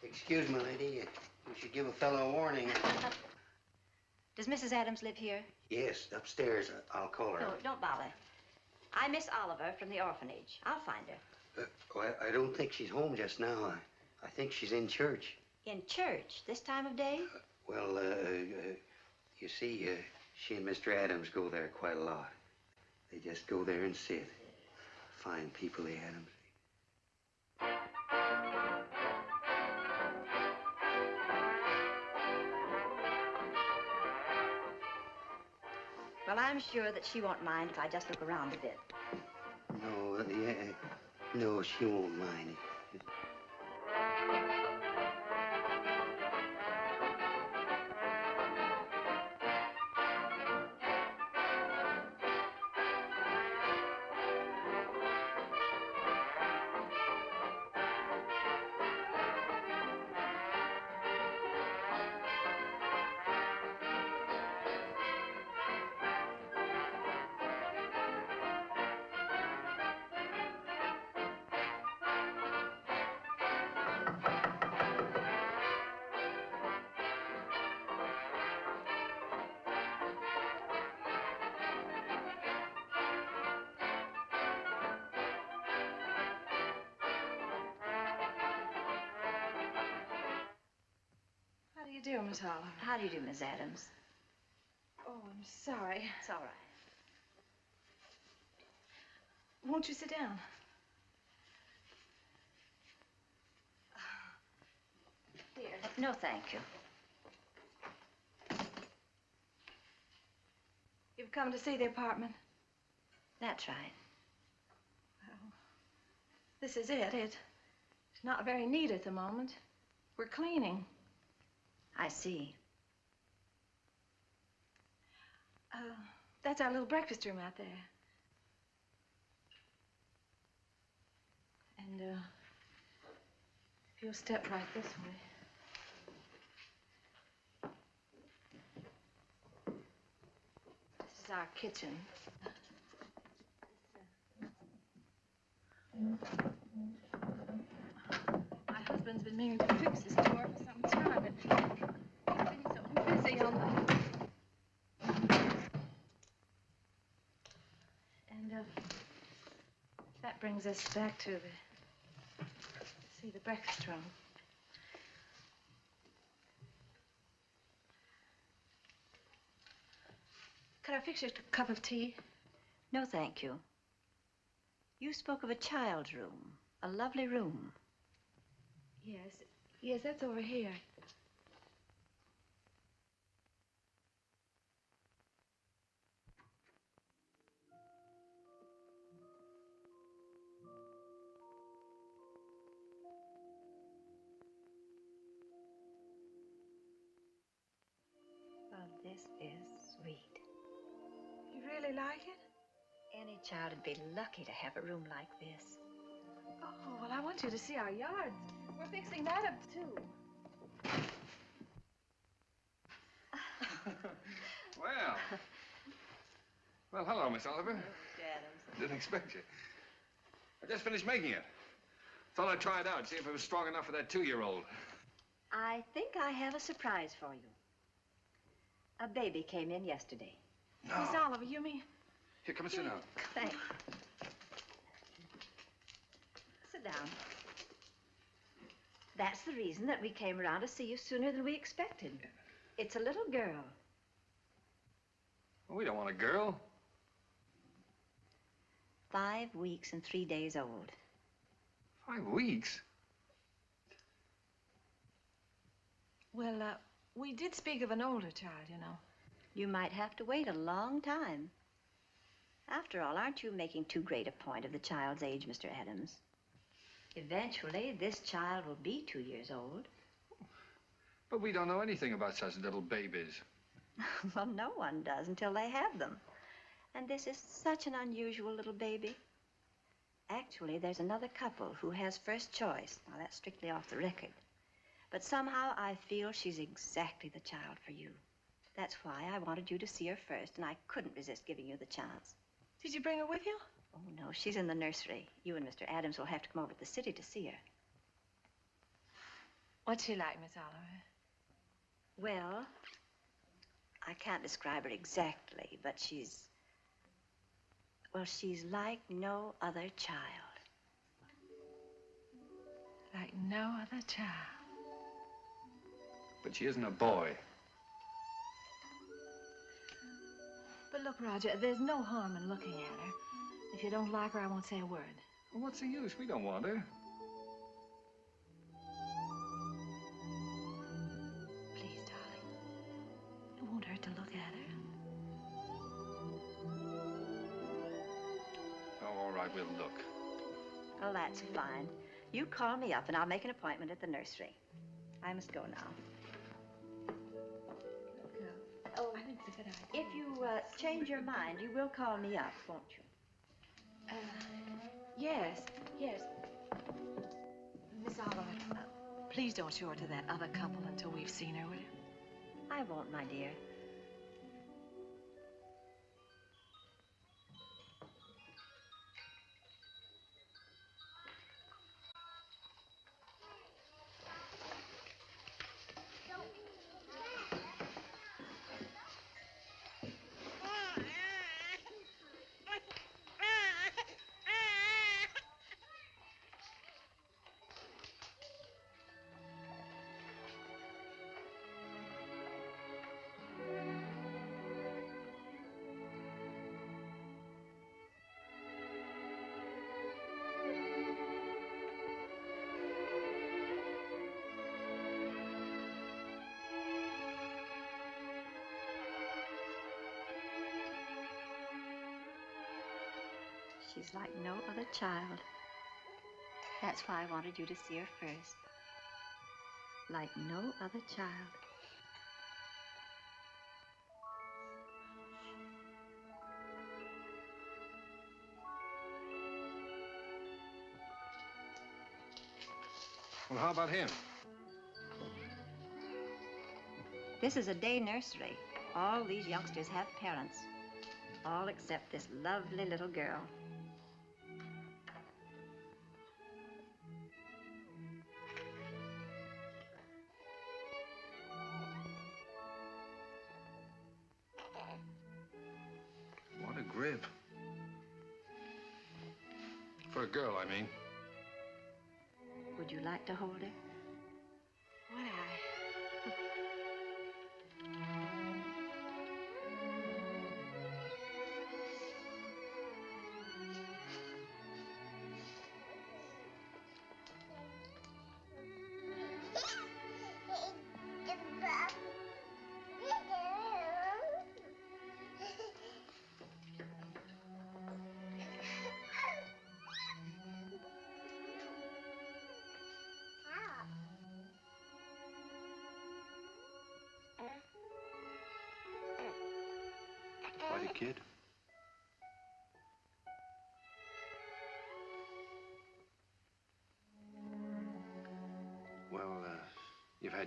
Excuse me, lady. You should give a fellow a warning. Does Mrs. Adams live here? Yes, upstairs. I'll call her. No, don't bother. I'm Miss Oliver from the orphanage. I'll find her. Well, I don't think she's home just now. I think she's in church. In church this time of day? Well, you see, she and Mr. Adams go there quite a lot. They just go there and sit. Fine people, the Adams. Well, I'm sure that she won't mind if I just look around a bit. No, no, she won't mind. How do you do, Miss Oliver? How do you do, Miss Adams? Oh, I'm sorry. It's all right. Won't you sit down? Dear. No, thank you. You've come to see the apartment? That's right. Well, this is it. It's not very neat at the moment. We're cleaning. I see. That's our little breakfast room out there. And, if you'll step right this way. This is our kitchen. My husband's been meaning to fix this door for some time, but he's been so busy on the... And, that brings us back to the breakfast room. Could I fix you a cup of tea? No, thank you. You spoke of a child's room, a lovely room. Yes, that's over here. Well, this is sweet. You really like it? Any child would be lucky to have a room like this. Oh, well, I want you to see our yard. We're fixing that up, too. Well. Well, hello, Miss Oliver. Mr. Adams. Didn't expect you. I just finished making it. Thought I'd try it out, see if it was strong enough for that 2-year-old. I think I have a surprise for you. A baby came in yesterday. No. Miss Oliver, you mean? Here, come and sit down. Thanks. Sit down. That's the reason that we came around to see you sooner than we expected. It's a little girl. Well, we don't want a girl. 5 weeks and 3 days old. 5 weeks? Well, we did speak of an older child, you know. You might have to wait a long time. After all, aren't you making too great a point of the child's age, Mr. Adams? Eventually, this child will be 2 years old. But we don't know anything about such little babies. Well, no one does until they have them. And this is such an unusual little baby. Actually, there's another couple who has first choice. Now, that's strictly off the record. But somehow I feel she's exactly the child for you. That's why I wanted you to see her first, and I couldn't resist giving you the chance. Did you bring her with you? Oh, no, she's in the nursery. You and Mr. Adams will have to come over to the city to see her. What's she like, Miss Oliver? Well, I can't describe her exactly, but she's like no other child. Like no other child. But she isn't a boy. But look, Roger, there's no harm in looking at her. If you don't like her, I won't say a word. Well, what's the use? We don't want her. Please, darling. It won't hurt to look at her. Oh, all right, we'll look. Oh, that's fine. You call me up, and I'll make an appointment at the nursery. I must go now. Oh, I think it's a good idea. if you change your mind, you will call me up, won't you? Yes. Miss Oliver, please don't show her to that other couple until we've seen her, will you? I won't, my dear. She's like no other child. That's why I wanted you to see her first. Like no other child. Well, how about him? This is a day nursery. All these youngsters have parents. All except this lovely little girl. What a grip. For a girl, I mean. Would you like to hold her? Would I? Buddy, kid.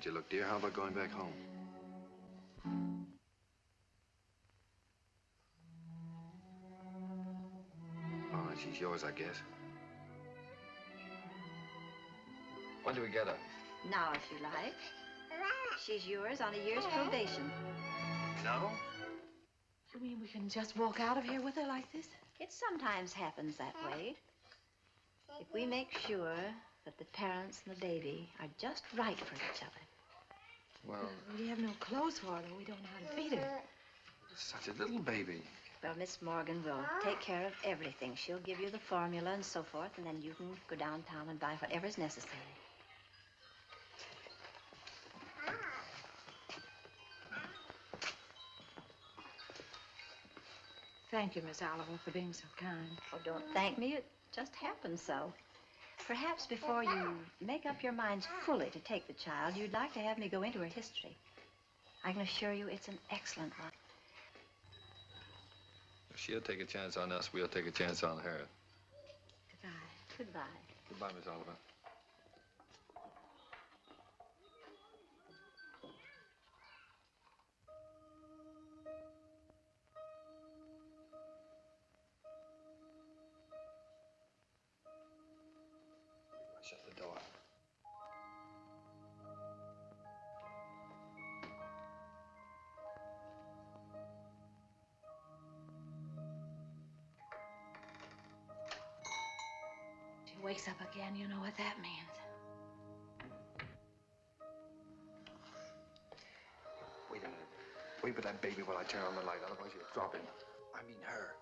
tired you look, dear. How about going back home? All right, she's yours, I guess. When do we get her? Now, if you like. She's yours on a year's probation. No? You mean we can just walk out of here with her like this? It sometimes happens that way. If we make sure that the parents and the baby are just right for each other. Well, We have no clothes for her. We don't know how to feed her. such a little baby. Well, Miss Morgan will take care of everything. She'll give you the formula and so forth, and then you can go downtown and buy whatever's necessary. Thank you, Miss Oliver, for being so kind. Oh, don't thank me. It just happened so. Perhaps before you make up your minds fully to take the child, you'd like to have me go into her history. I can assure you it's an excellent one. If she'll take a chance on us, we'll take a chance on her. Goodbye. Goodbye. Goodbye, Miss Oliver. Shut the door. She wakes up again, you know what that means. Wait a minute. Wait for that baby while I turn on the light, otherwise you'll drop him. I mean her.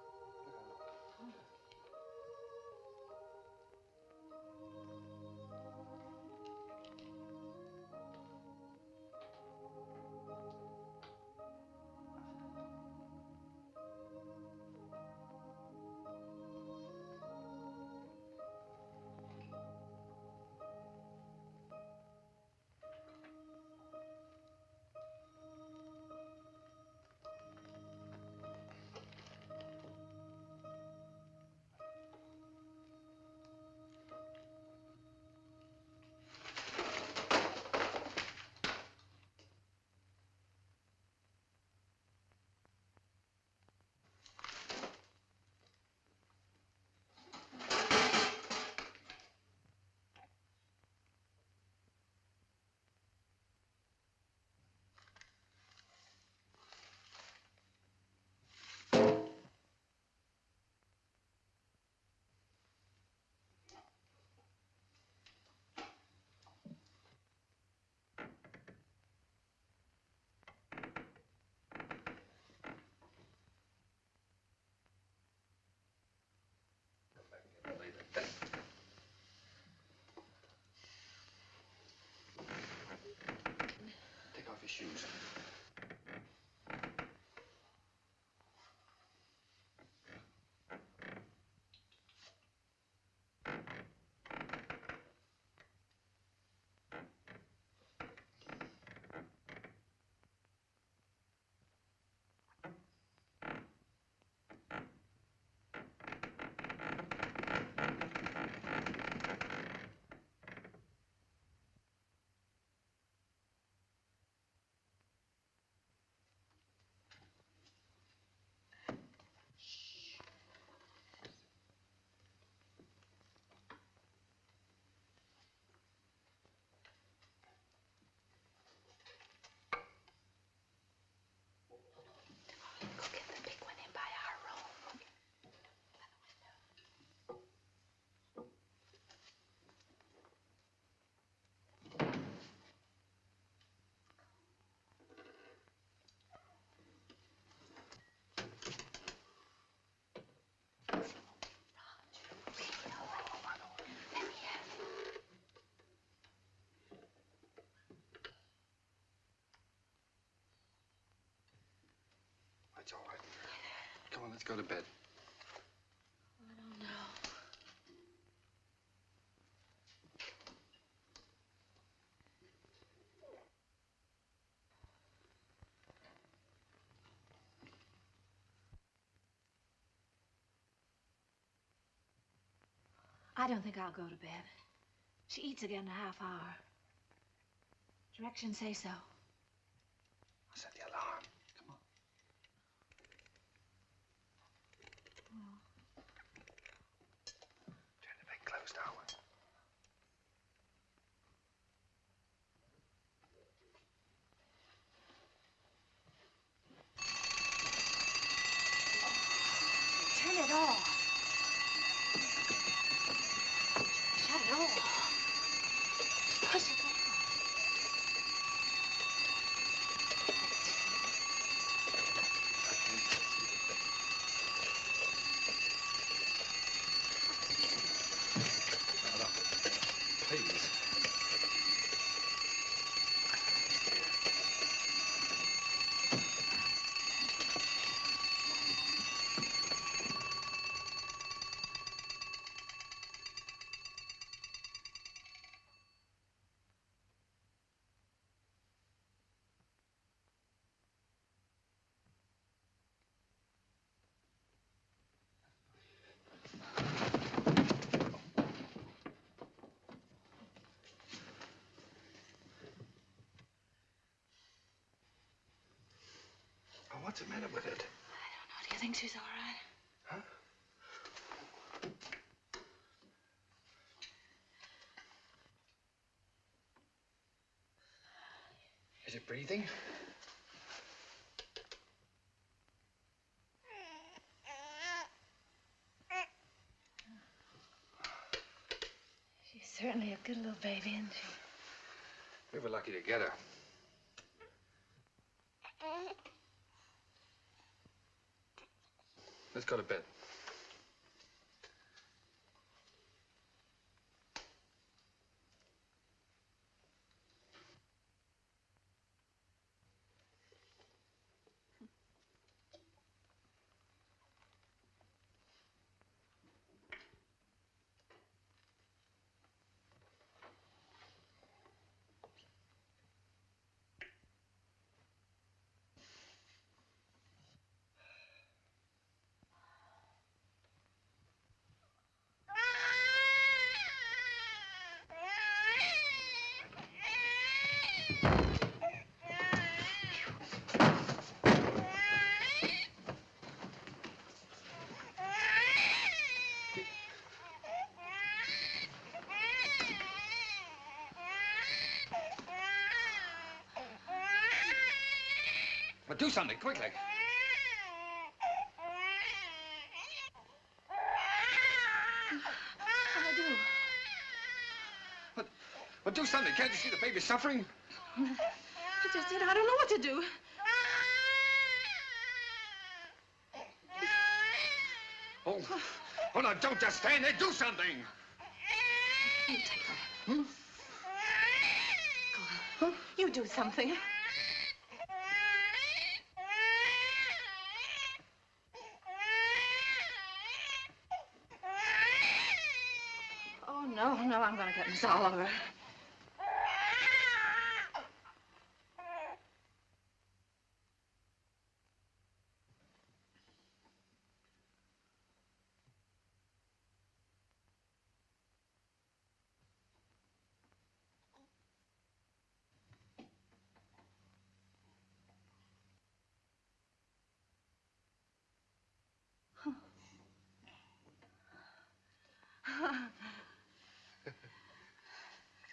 Take off your shoes. Go get the big one in by our room. That's all right. Come on, let's go to bed. I don't know. I don't think I'll go to bed. She eats again in a half hour. Directions say so. I'll set the alarm. Come on. Turn the big closed door. Turn it off. Shut it off. Push it down. No, please. Oh, what's the matter with it? I don't know. Do you think she's all right? Huh? Is it breathing? She's certainly a good little baby, isn't she? We were lucky to get her. Let's go to bed. But do something, quickly. What'll I do? But do something. Can't you see the baby's suffering? I just said I don't know what to do. Oh, oh no, don't just stand there. Do something. You take her. Hmm? Go on. You do something. Oh, no, I'm gonna get Miss Oliver.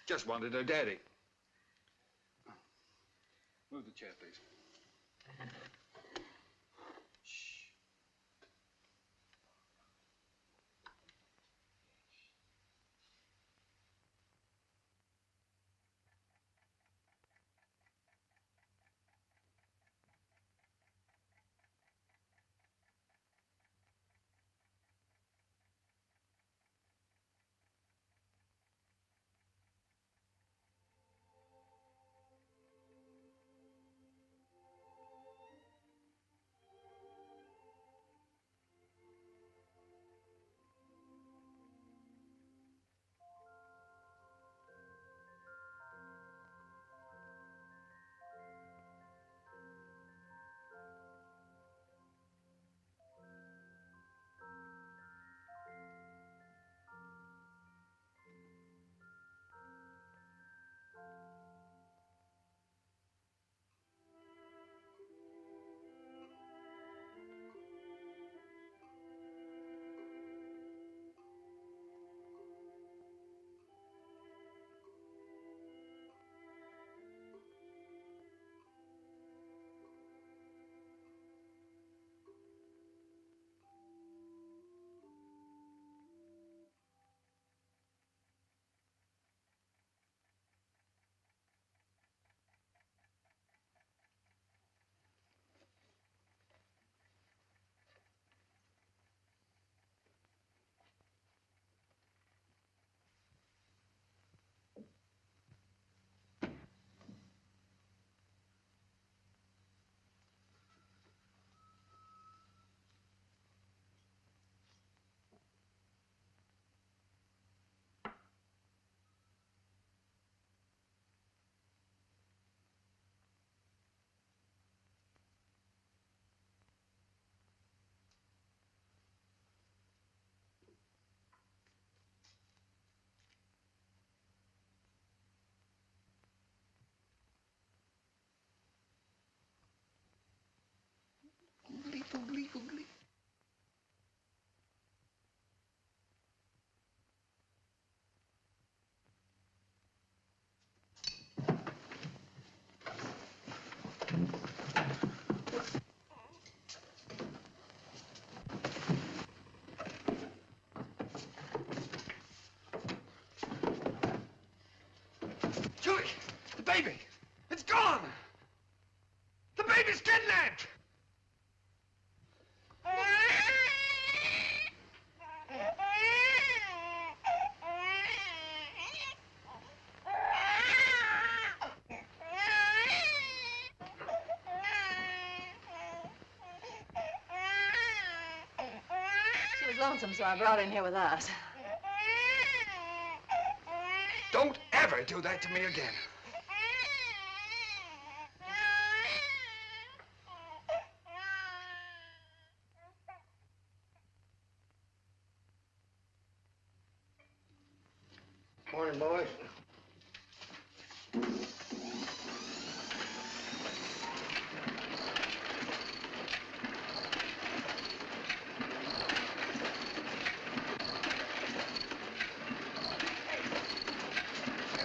Just wanted her daddy. Move the chair, please. can't! She was lonesome, so I brought her in here with us. Don't ever do that to me again. Morning, boys.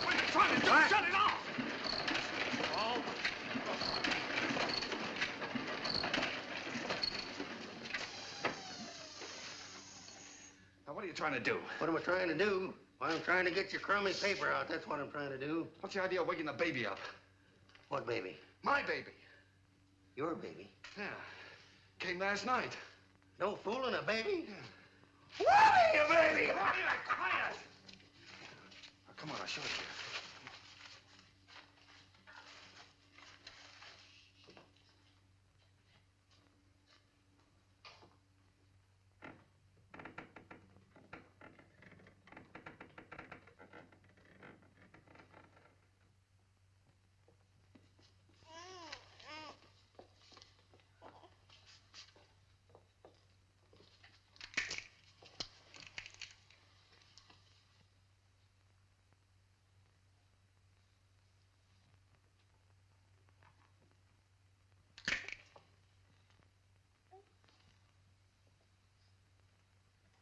What are you trying to do? Shut it off! Now, what are you trying to do? What am I trying to do? Well, I'm trying to get your crummy paper out. That's what I'm trying to do. What's the idea of waking the baby up? What baby? My baby. Your baby? Yeah. Came last night. No fooling, a baby? What are you, baby? Quiet! Oh, come on, I'll show it to you.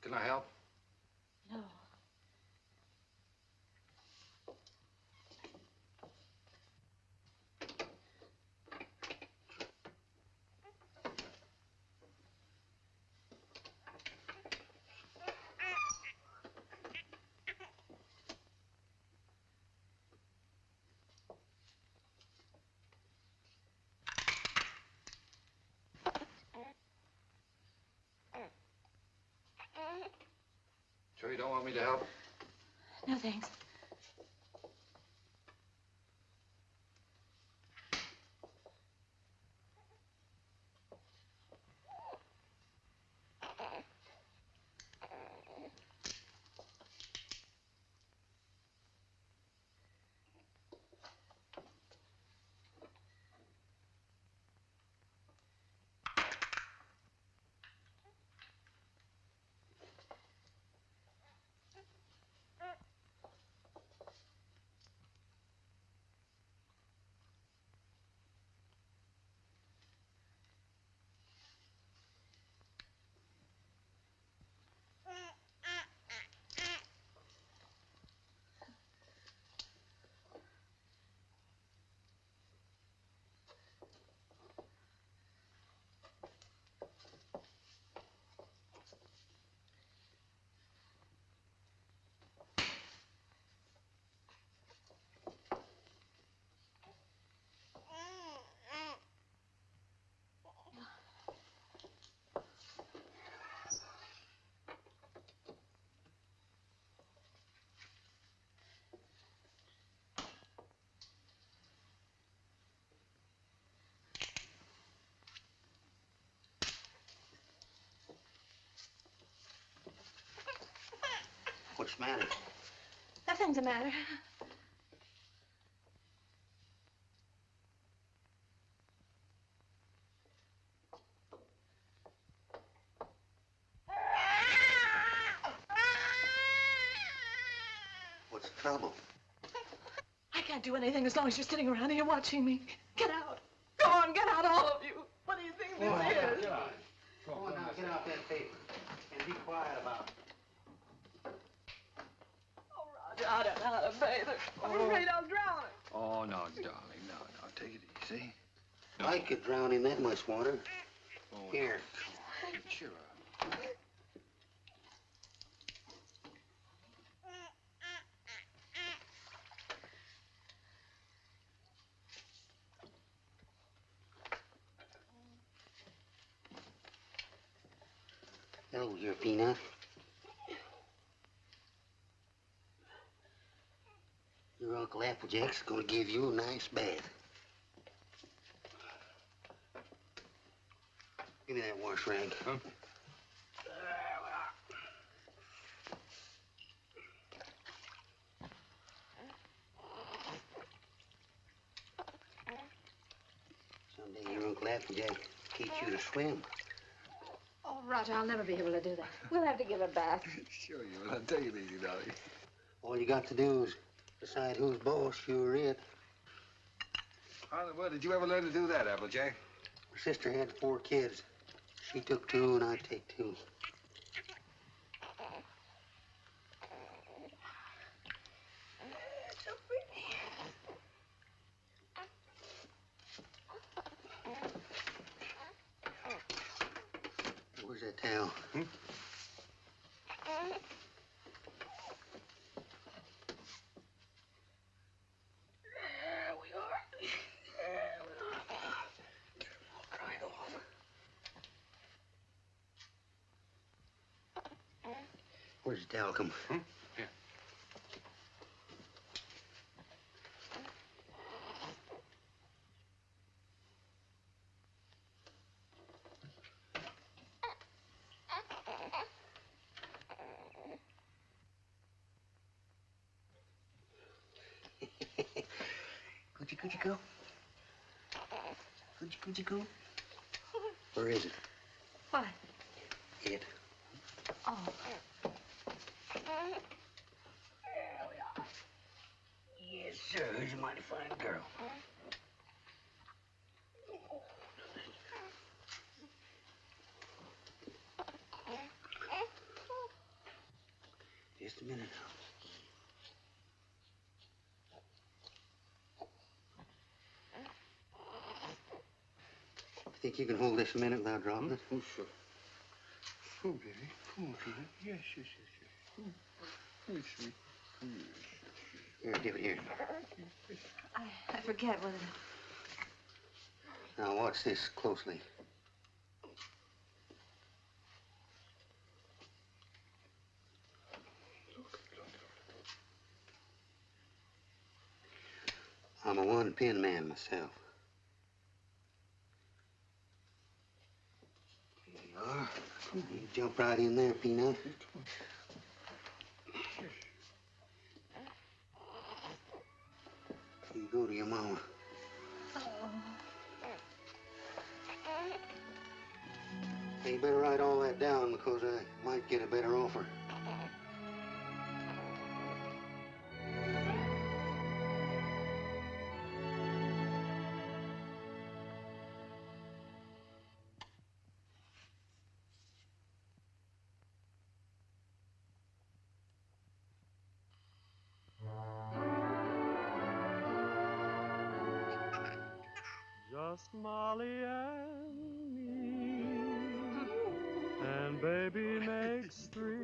Can I help? No. Sure you don't want me to help? No, thanks. What's the matter? Nothing's the matter. What's the trouble? I can't do anything as long as you're sitting around here watching me. Get out. Go on, get out, all of you. What do you think this is? Get out. Go on now, get out that paper. And be quiet about it. I don't know how to bathe her. I'm afraid I'll drown her. Oh, no, darling, no. Take it easy. I could drown in that much water. Oh, Here. Cheer up. Hello, your Peanut. Your Uncle Applejack's gonna give you a nice bath. Give me that wash rag. Huh? Someday your Uncle Applejack teach you to swim. Oh, Roger, I'll never be able to do that. We'll have to give a bath. Sure you will. I'll take it easy, darling. All you got to do is decide who's boss, you're it. How in the world did you ever learn to do that, Applejack? My sister had 4 kids. She took 2 and I take 2. So pretty. Where's that towel? Hmm? There we are. There we are. I'll dry it off. Where's the towel come from? Here. Coochie coo. Coochie coo. Where is it? What? It. Oh. Yes, sir. Who's a mighty fine girl. Just a minute now. Think you can hold this a minute without dropping it? Oh, sure. Oh, baby. Oh, baby. Yes, yes, yes, yes. Oh, sweet. Here, give it here. I forget whether... Now watch this closely. I'm a one-pin man myself. Here you are. You jump right in there, Peanut. You go to your mama. Hey, you better write all that down because I might get a better offer. Just Molly and me, and baby makes 3.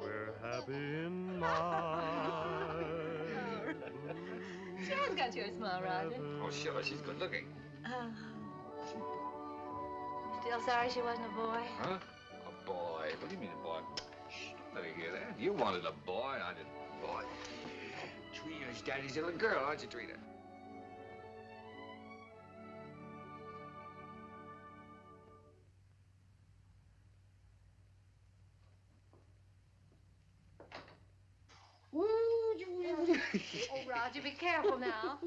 We're happy in my She has got your smile, Roger. Oh, sure. She's good looking. Still sorry she wasn't a boy? Huh? A boy? What do you mean a boy? Shh, don't let her hear that. You wanted a boy. I didn't. Boy. Trina's daddy's little girl, aren't you, Trina? Oh, Roger, be careful now.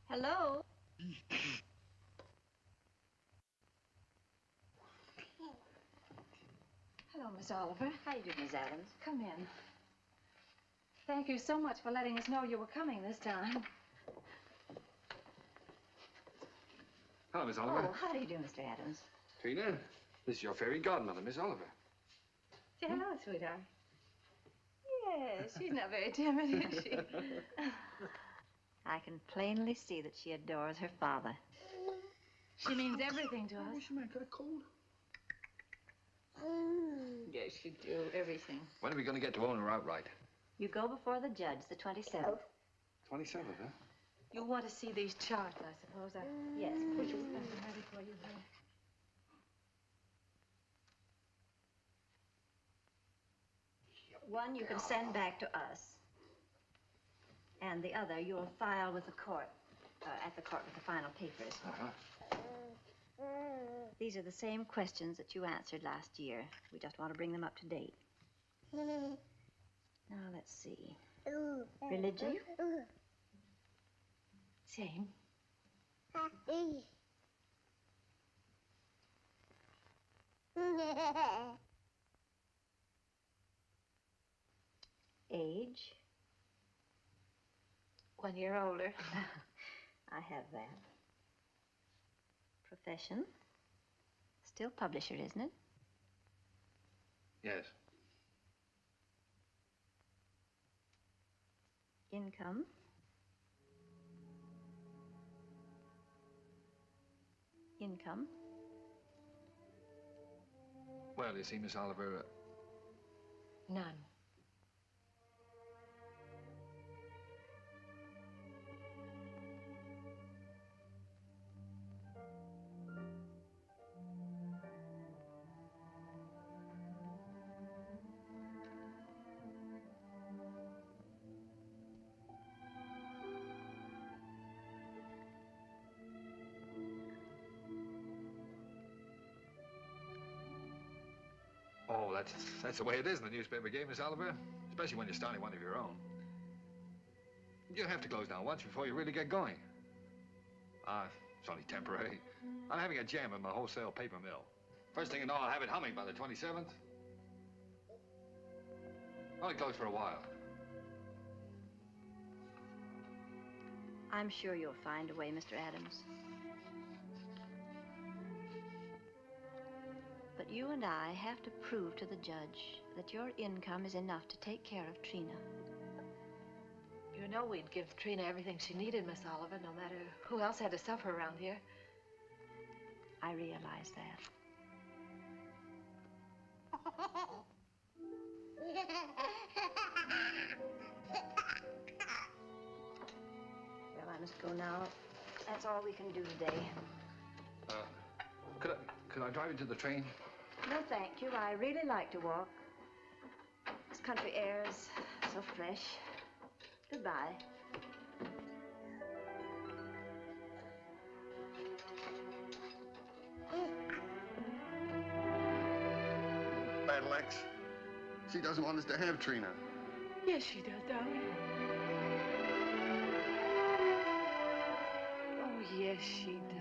Hello? Hello, Miss Oliver. How you doing, Miss Adams? Come in. Thank you so much for letting us know you were coming this time. Hello, Miss Oliver. Oh, how do you do, Mr. Adams? Trina, this is your fairy godmother, Miss Oliver. Say hello, sweetheart. Yes, she's not very timid, is she? I can plainly see that she adores her father. She means everything to us. She might got a cold. Yes, you do. Everything. When are we going to get to own her outright? You go before the judge the 27th. 27th, huh? You'll want to see these charts, I suppose. Yes. Put your stuff ready for you, honey. One you can send back to us. And the other you'll file with the court, at the court with the final papers. These are the same questions that you answered last year. We just want to bring them up to date. Now, let's see. Religion? Same. Age? 1 year older. I have that. Profession? Still publisher, isn't it? Yes. Income? Income? Well, you see, Miss Oliver, None. oh, that's the way it is in the newspaper game, Miss Oliver. Especially when you're starting one of your own. You have to close down once before you really get going. It's only temporary. I'm having a jam in my wholesale paper mill. First thing you know, I'll have it humming by the 27th. Only closed for a while. I'm sure you'll find a way, Mr. Adams. But you and I have to prove to the judge that your income is enough to take care of Trina. You know we'd give Trina everything she needed, Miss Oliver, no matter who else had to suffer around here. I realize that. Well, I must go now. That's all we can do today. Could I drive you to the train? No, thank you. I really like to walk. This country air is so fresh. Goodbye. Battle Axe. She doesn't want us to have Trina. Yes, she does, darling. Oh, yes, she does.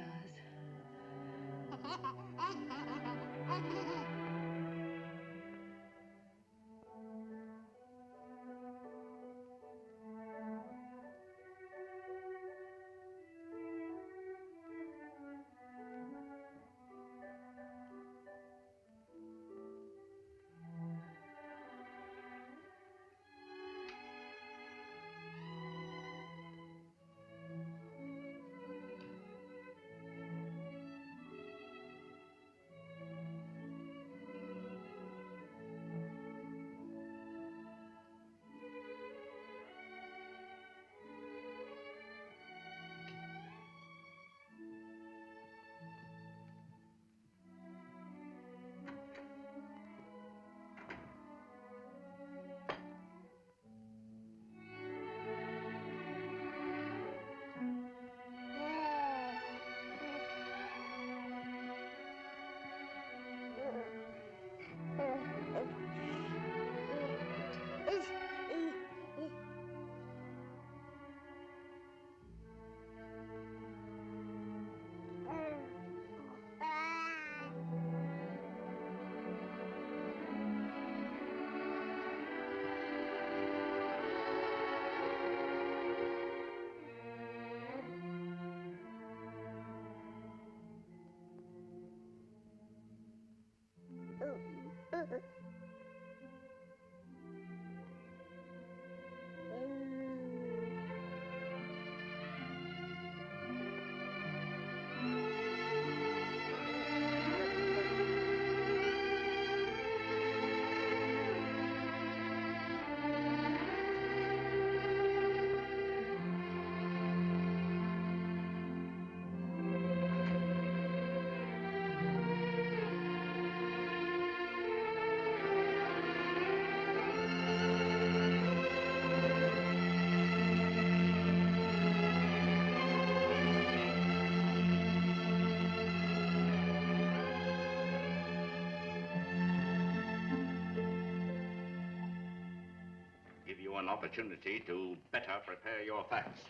an opportunity to better prepare your facts.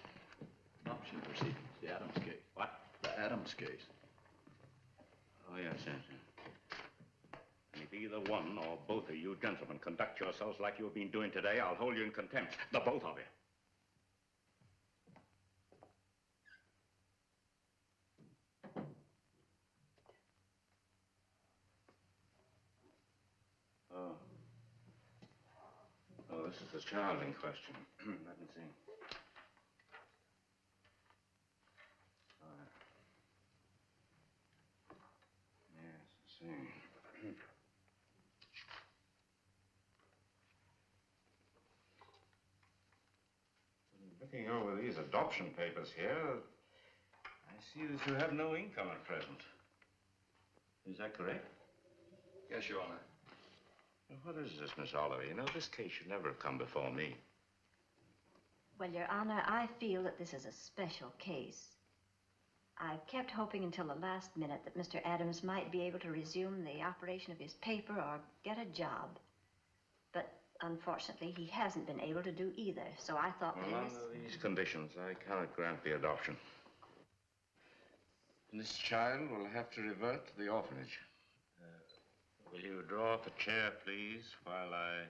Adoption proceedings, the Adams case. What? The Adams case. Oh, yes, yes. And if either one or both of you gentlemen conduct yourselves like you've been doing today, I'll hold you in contempt. The both of you. Oh. Oh, this is the child in question. Let me see. Yes, I see. Looking over these adoption papers here, I see that you have no income at present. Is that correct? Yes, Your Honor. What is this, Miss Oliver? You know, this case should never have come before me. Well, Your Honor, I feel that this is a special case. I've kept hoping until the last minute that Mr. Adams might be able to resume the operation of his paper or get a job. But unfortunately, he hasn't been able to do either, so I thought that Well, under these conditions, I cannot grant the adoption. And this child will have to revert to the orphanage. Will you draw up a chair, please, while I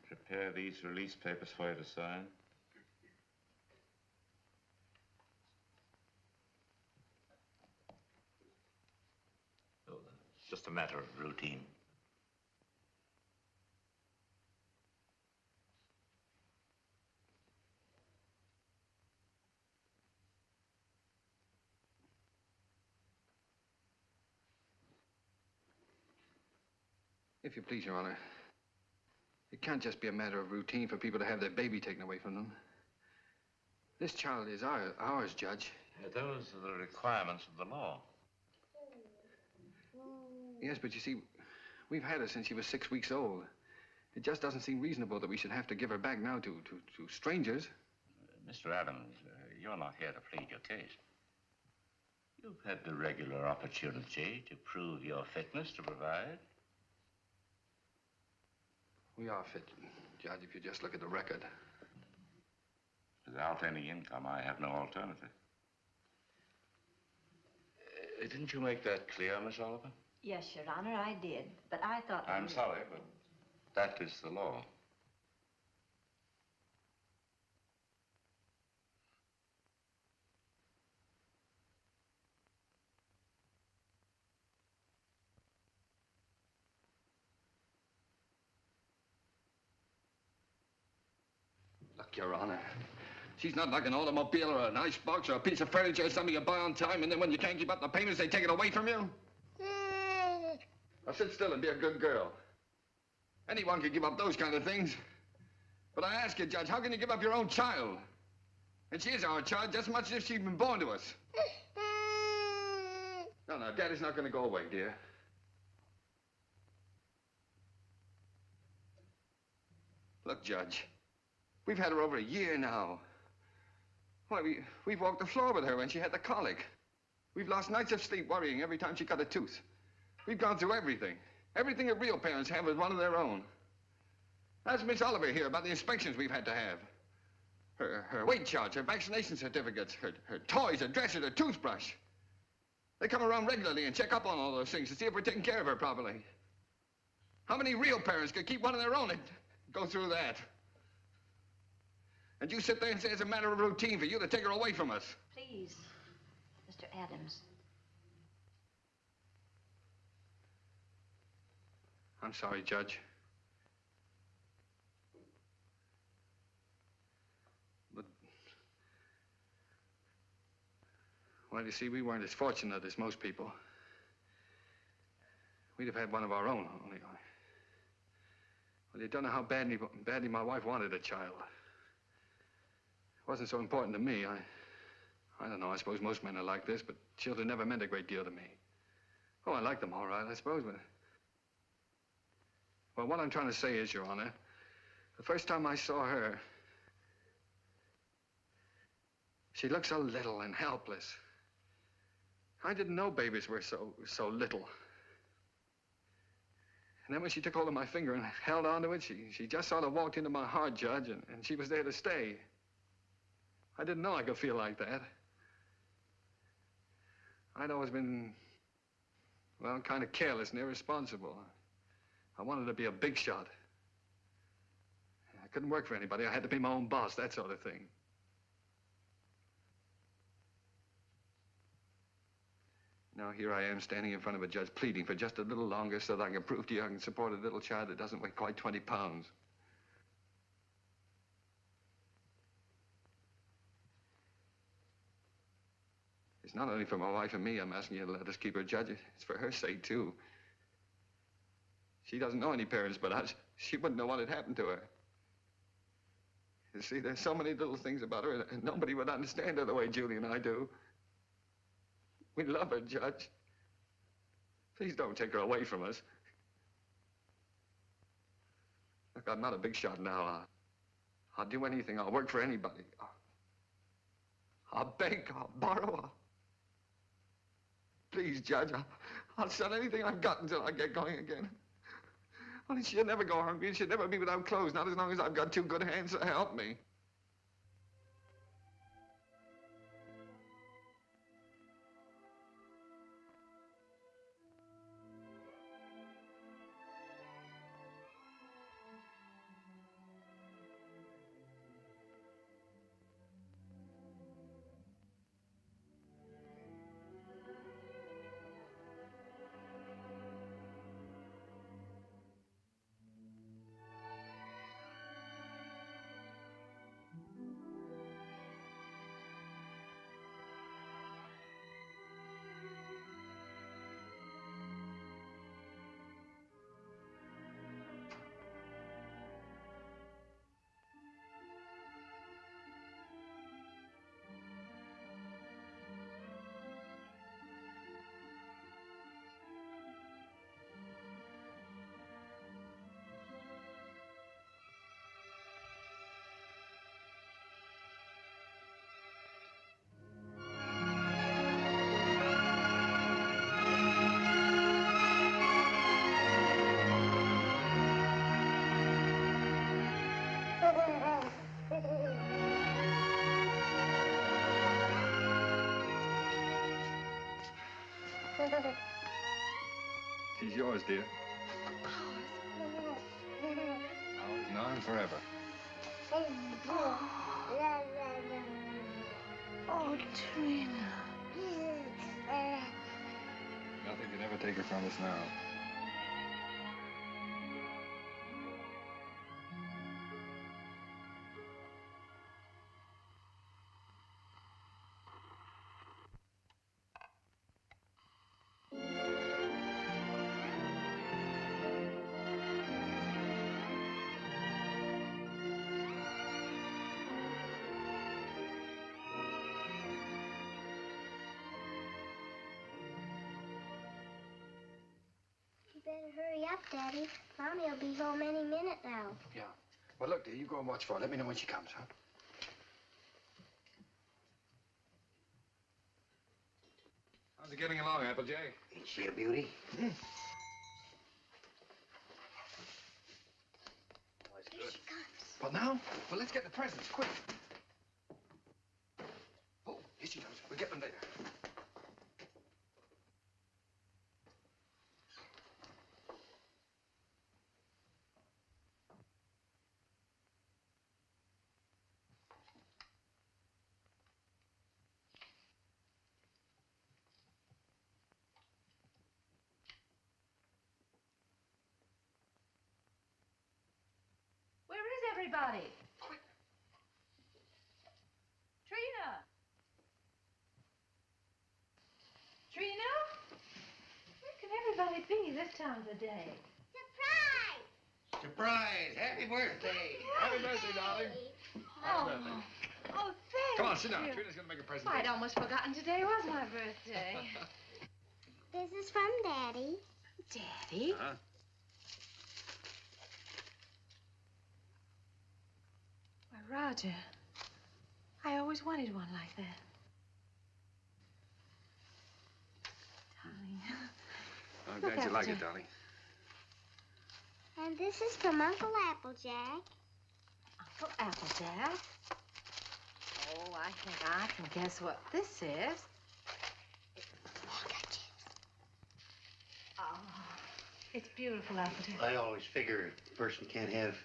prepare these release papers for you to sign? Oh, it's just a matter of routine. If you please, Your Honor, it can't just be a matter of routine for people to have their baby taken away from them. This child is ours, Judge. Those are the requirements of the law. Yes, but you see, we've had her since she was 6 weeks old. It just doesn't seem reasonable that we should have to give her back now to strangers. Mr. Adams, you're not here to plead your case. You've had the regular opportunity to prove your fitness to provide. We are fit, Judge, if you just look at the record. Without any income, I have no alternative. Didn't you make that clear, Miss Oliver? Yes, Your Honor, I did. But I thought... I'm sorry, but that is the law. Look, Your Honor, she's not like an automobile or an icebox or a piece of furniture or something you buy on time, and then when you can't keep up the payments, they take it away from you. Now sit still and be a good girl. Anyone can give up those kind of things. But I ask you, Judge, how can you give up your own child? And she is our child just as much as if she'd been born to us. No, Daddy's not going to go away, dear. Look, Judge, we've had her over a year now. Why, we've walked the floor with her when she had the colic. We've lost nights of sleep worrying every time she cut a tooth. We've gone through everything. Everything that real parents have with one of their own. Ask Miss Oliver here about the inspections we've had to have. Her weight charts, her vaccination certificates, her toys, her dresser, her toothbrush. They come around regularly and check up on all those things to see if we're taking care of her properly. How many real parents could keep one of their own and go through that? And you sit there and say it's a matter of routine for you to take her away from us. Please, Mr. Adams. I'm sorry, Judge. But, well, you see, we weren't as fortunate as most people. We'd have had one of our own, only. Well, you don't know how badly my wife wanted a child. It wasn't so important to me. I don't know, I suppose most men are like this, but children never meant a great deal to me. Oh, I like them all right, I suppose, but... Well, what I'm trying to say is, Your Honor, the first time I saw her, she looked so little and helpless. I didn't know babies were so little. And then when she took hold of my finger and held onto it, she just sort of walked into my heart, Judge, and she was there to stay. I didn't know I could feel like that. I'd always been, well, kind of careless and irresponsible. I wanted to be a big shot. I couldn't work for anybody. I had to be my own boss, that sort of thing. Now here I am standing in front of a judge pleading for just a little longer so that I can prove to you I can support a little child that doesn't weigh quite 20 pounds. It's not only for my wife and me I'm asking you to let us keep her, Judge. It's for her sake, too. She doesn't know any parents but us. She wouldn't know what had happened to her. You see, there's so many little things about her, and nobody would understand her the way Julie and I do. We love her, Judge. Please don't take her away from us. Look, I'm not a big shot now. I'll do anything. I'll work for anybody. I'll beg. I'll borrow. Please, Judge, I'll sell anything I've got until I get going again. Only she'll never go hungry, and she'll never be without clothes, not as long as I've got two good hands to help me. She's yours, dear. Ours now and forever. Oh, Trina. Nothing can ever take her from us now. You better hurry up, Daddy. Mommy will be home any minute now. Yeah. Well, look, dear, you go and watch for her. Let me know when she comes, huh? How's it getting along, Applejay? Ain't she a beauty? Hmm? Here she comes. Well, now? Well, let's get the presents, quick. Oh, here she comes. We'll get them later. Where is everybody? Trina! Trina? Where can everybody be this time of the day? Surprise! Happy birthday! Happy birthday, darling. Happy birthday. Oh, thank Come on, sit down. you. Trina's going to make a present. I'd almost forgotten today was my birthday. This is from Daddy. Daddy? Huh? Why, Roger, I always wanted one like that. Darling. I'm Look glad you like after- it, darling. And this is from Uncle Applejack. Uncle Applejack? Oh, I think I can guess what this is. Oh, it's beautiful, Applejack. I always figure a person can't have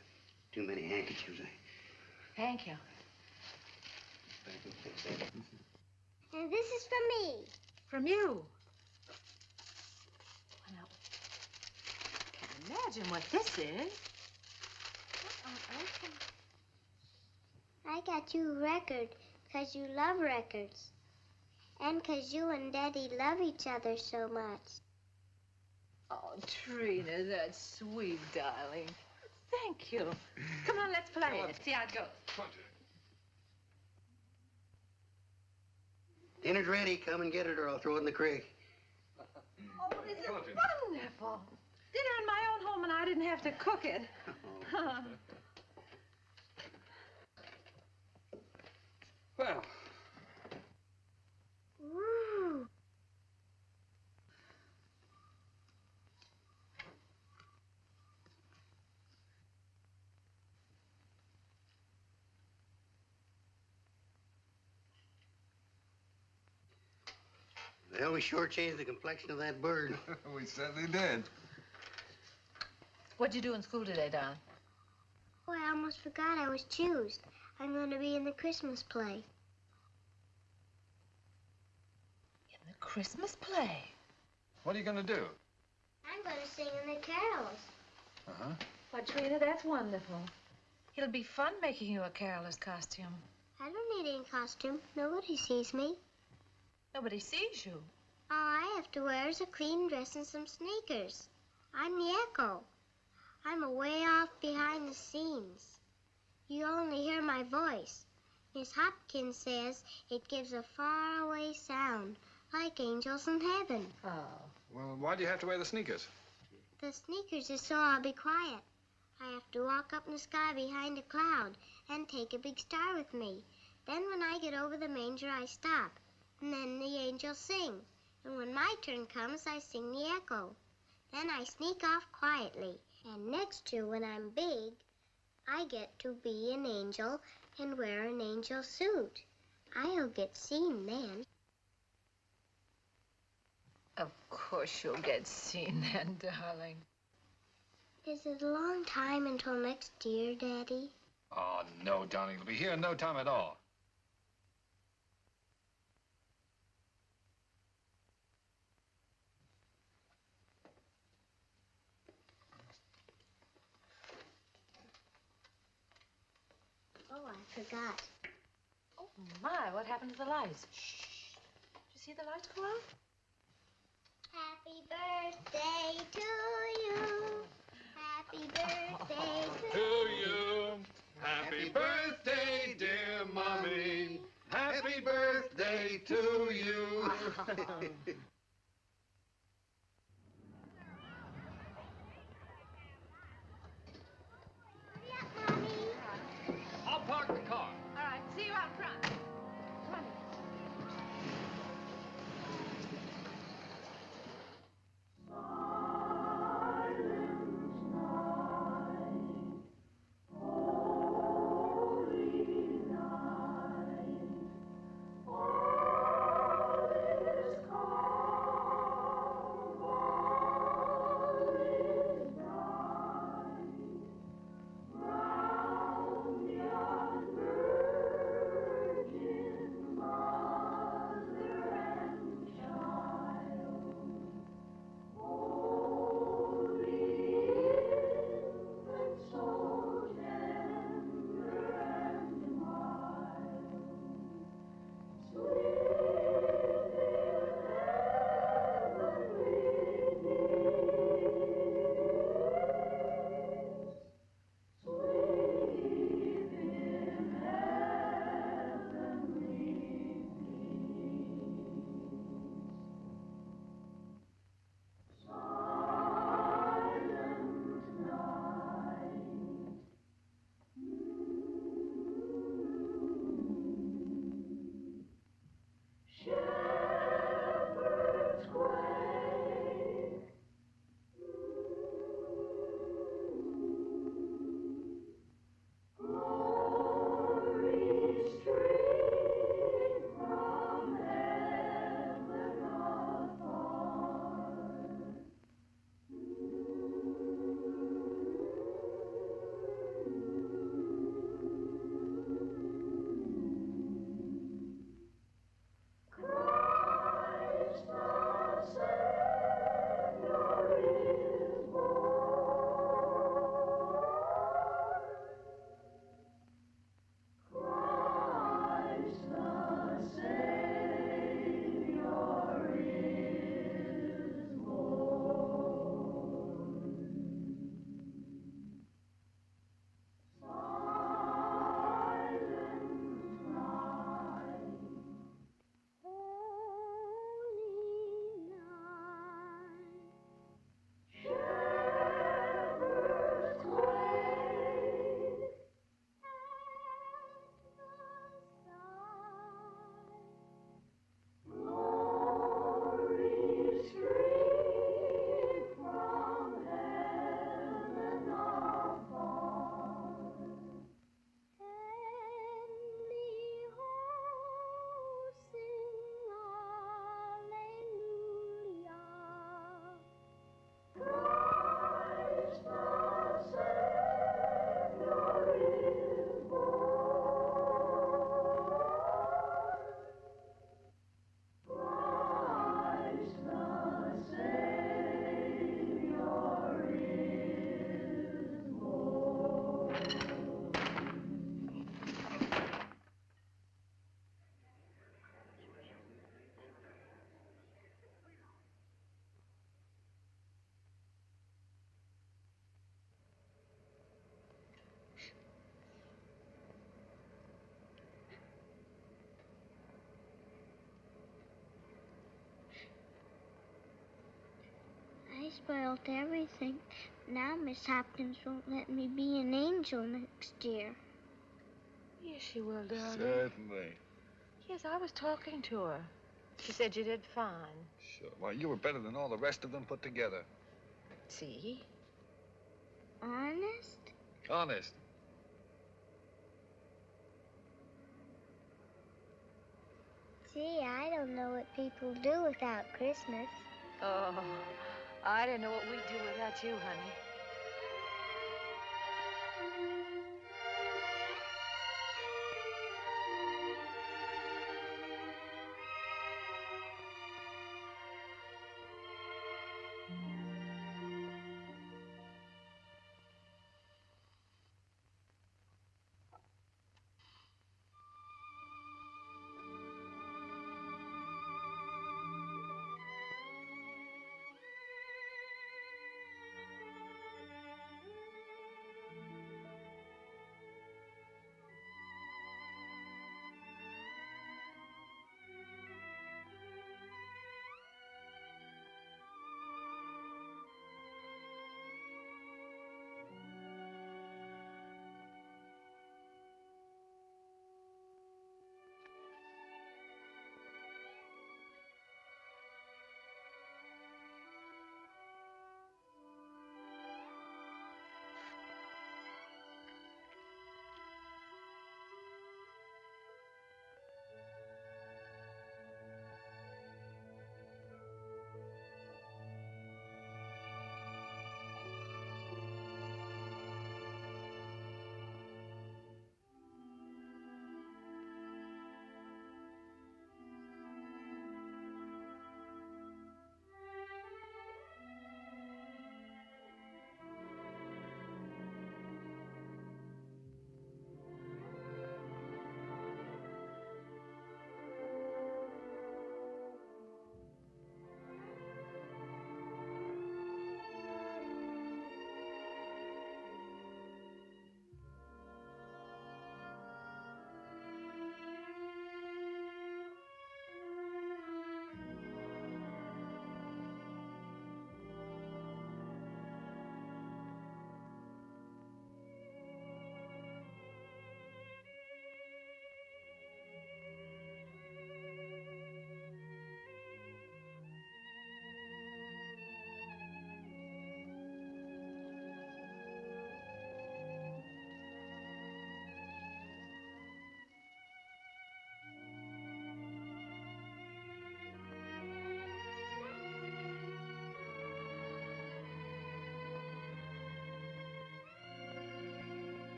too many handkerchiefs. Thank you. And this is from me. From you? Well, I can't imagine what this is. What on earth can... I got you a record because you love records. And because you and Daddy love each other so much. Oh, Trina, that's sweet, darling. Thank you. Come on, let's play it. See how it goes. Dinner's ready. Come and get it or I'll throw it in the creek. Oh, this is wonderful. Dinner in my own home and I didn't have to cook it. Well. Woo. Well, we sure changed the complexion of that bird. We certainly did. What'd you do in school today, darling? Oh, I almost forgot I was choosed. I'm going to be in the Christmas play. In the Christmas play? What are you going to do? I'm going to sing in the carols. Uh-huh. Why, Trina, that's wonderful. It'll be fun making you a caroler's costume. I don't need any costume. Nobody sees me. Nobody sees you. All I have to wear is a clean dress and some sneakers. I'm the echo. I'm away off behind the scenes. You only hear my voice. Miss Hopkins says it gives a faraway sound, like angels in heaven. Oh. Well, why do you have to wear the sneakers? The sneakers is so I'll be quiet. I have to walk up in the sky behind a cloud and take a big star with me. Then when I get over the manger, I stop. And then the angels sing. And when my turn comes, I sing the echo. Then I sneak off quietly. And next year, when I'm big, I get to be an angel and wear an angel suit. I'll get seen then. Of course you'll get seen then, darling. Is it a long time until next year, Daddy? Oh, no, darling. It'll be here in no time at all. Oh, I forgot. Oh, my, what happened to the lights? Shh. Did you see the lights go out? Happy birthday to you. Happy birthday to you. Happy birthday, dear Mommy. Happy birthday to you. I'll park the car. All right, see you out front. Come on. All is calm. spoiled everything. Now Miss Hopkins won't let me be an angel next year. Yes, she will, darling. Certainly. Yes, I was talking to her. She said you did fine. Sure. Well, you were better than all the rest of them put together. See? Honest? Honest. Gee, I don't know what people do without Christmas. Oh, I didn't know what we'd do without you, honey.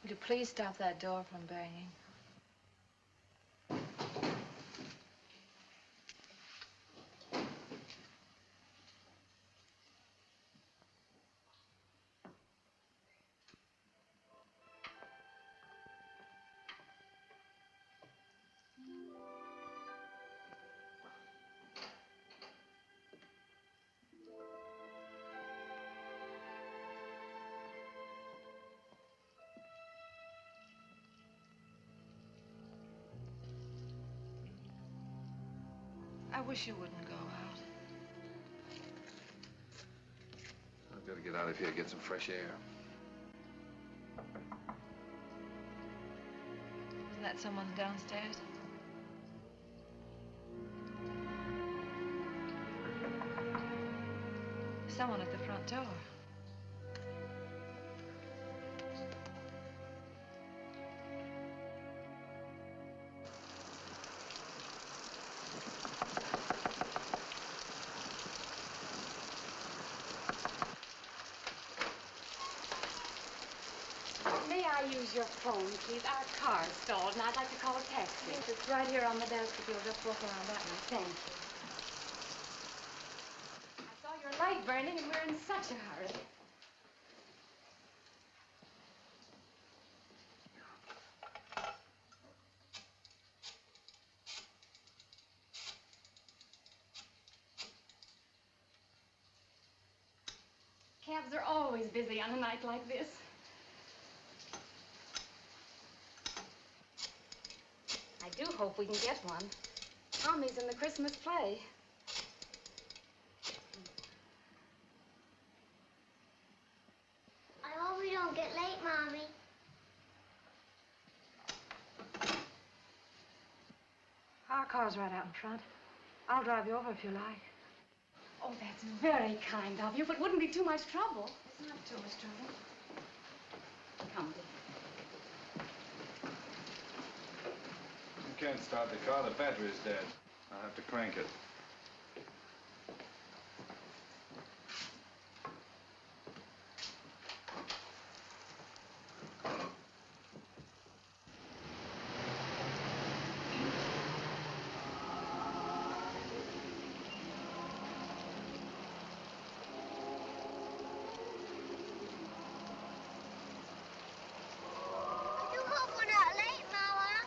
Would you please stop that door from banging? I wish you wouldn't go out. I've got to get out of here, get some fresh air. Isn't that someone downstairs? someone at the front door. May I use your phone, please? Our car's stalled, and I'd like to call a taxi. Yes, it's right here on the desk if you'll just walk around that way. Thank you. I saw your light burning, and we're in such a hurry. Cabs are always busy on a night like this. I do hope we can get one. Tommy's in the Christmas play. I hope we don't get late, Mommy. Our car's right out in front. I'll drive you over if you like. Oh, that's very kind of you, but wouldn't be too much trouble. It's not too much trouble. Come, dear. You can't start the car. The battery's dead. I'll have to crank it. I do hope we're not late, Mama.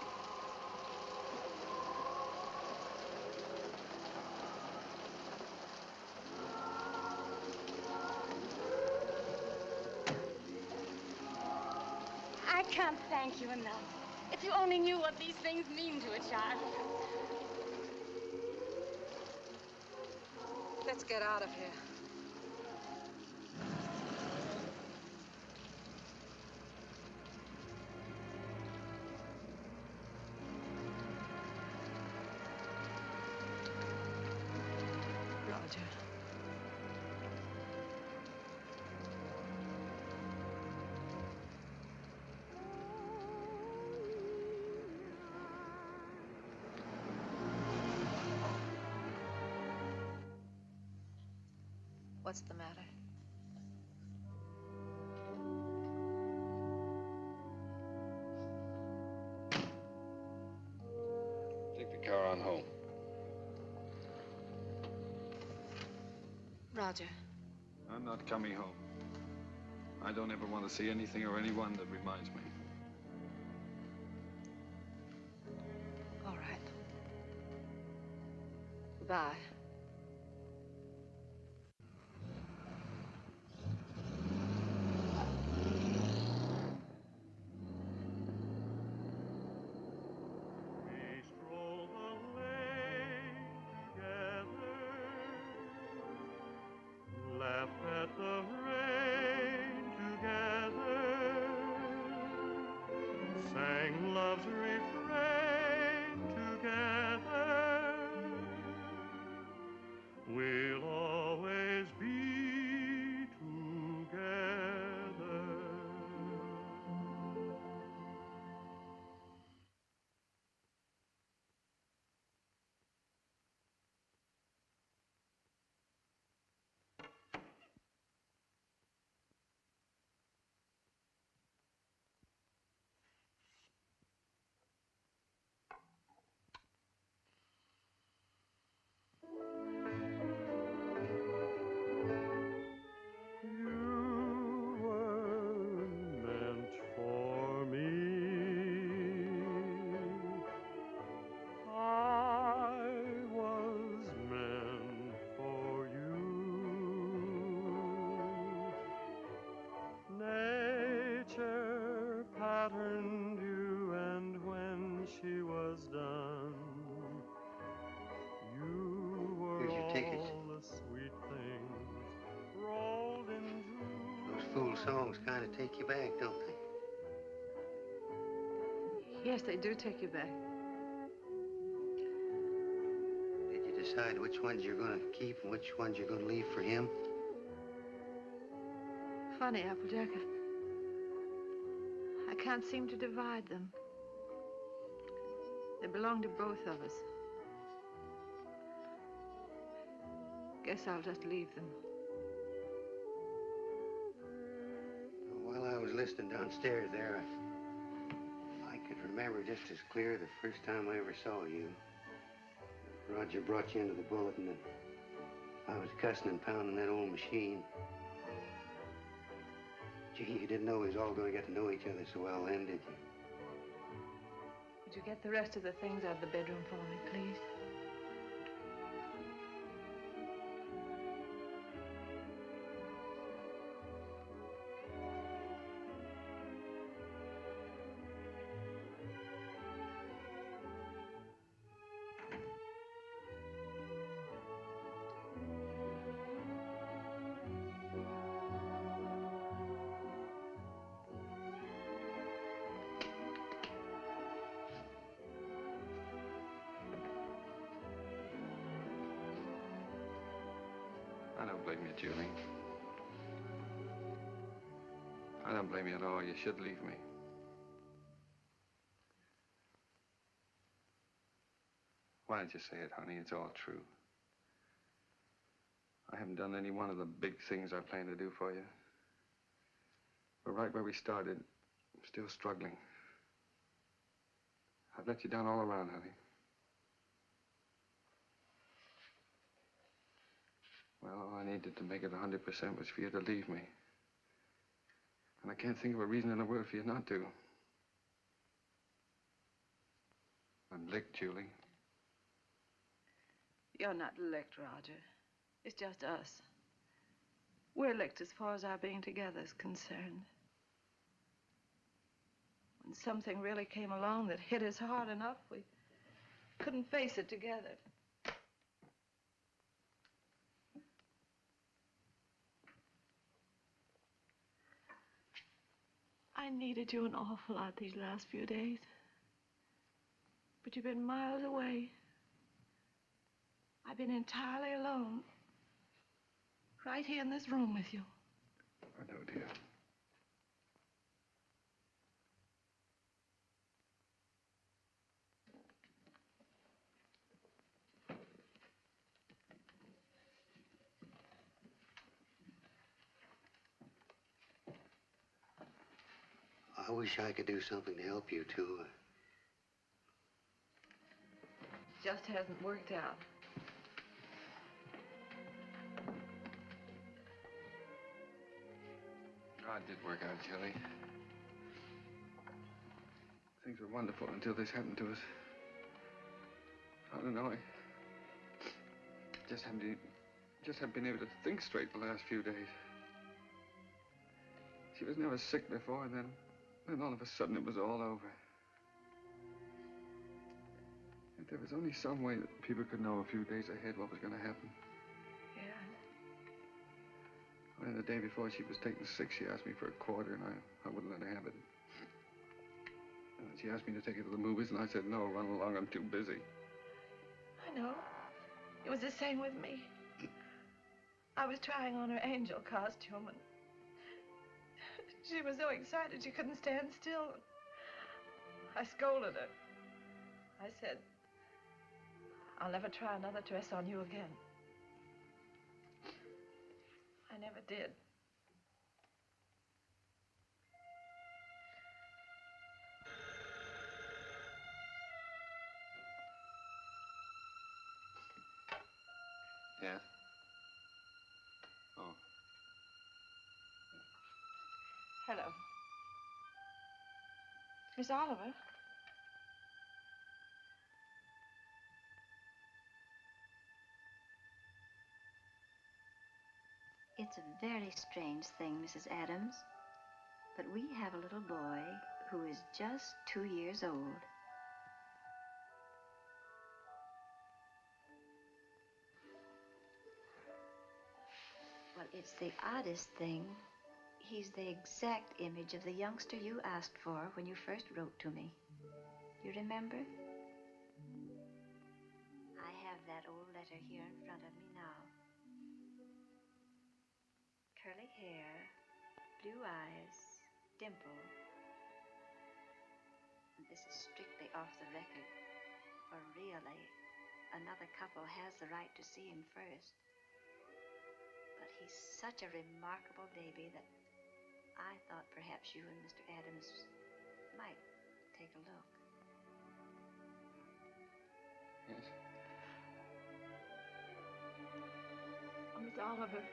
I can't thank you enough. If you only knew what these things mean to a child. Let's get out of here. Roger. What's the matter? Take the car on home. Roger. I'm not coming home. I don't ever want to see anything or anyone that reminds me. All right. Goodbye. We stroll the lane together, laughed at the rain together, sang love's refrain together. We'll always be together. You were meant for me. I was meant for you. Nature patterned you, and when she was done, you were Here's your ticket. all the sweet things rolled into. Those fool songs kind of take you back, don't they? Yes, they do take you back. Did you decide which ones you're going to keep and which ones you're going to leave for him? funny, Applejack. I can't seem to divide them. They belong to both of us. Guess I'll just leave them. While I was listening downstairs there, I could remember just as clear the first time I ever saw you. Roger brought you into the bulletin and I was cussing and pounding that old machine. Gee, you didn't know we was all going to get to know each other so well then, did you? Would you get the rest of the things out of the bedroom for me, please? I don't blame you, Julie. I don't blame you at all. You should leave me. Why don't you say it, honey? It's all true. I haven't done any one of the big things I plan to do for you. We're right where we started. I'm still struggling. I've let you down all around, honey. Well, all I needed to make it 100% was for you to leave me. And I can't think of a reason in the world for you not to. I'm licked, Julie. You're not licked, Roger. It's just us. We're licked as far as our being together is concerned. When something really came along that hit us hard enough, we couldn't face it together. I needed you an awful lot these last few days. But you've been miles away. I've been entirely alone. Right here in this room with you. I know, dear. I wish I could do something to help you, too. Just hasn't worked out. Oh, it did work out, Julie. Things were wonderful until this happened to us. I don't know, I just haven't been able to think straight the last few days. She was never sick before, and then all of a sudden it was all over. If there was only some way that people could know a few days ahead what was going to happen. Yeah. And the day before she was taken sick, she asked me for a quarter, and I wouldn't let her have it. And then she asked me to take her to the movies, and I said, no, run along, I'm too busy. I know. It was the same with me. I was trying on her angel costume, and she was so excited she couldn't stand still. I scolded her. I said, I'll never try another dress on you again. I never did. Yeah? Oh. Hello. Miss Oliver? It's a very strange thing, Mrs. Adams, but we have a little boy who is just 2 years old. Well, it's the oddest thing. He's the exact image of the youngster you asked for when you first wrote to me. You remember? I have that old letter here in front of me now. Curly hair, blue eyes, dimple. And this is strictly off the record, for really, another couple has the right to see him first. But he's such a remarkable baby that I thought perhaps you and Mr. Adams might take a look. Yes. Oh, Miss Oliver,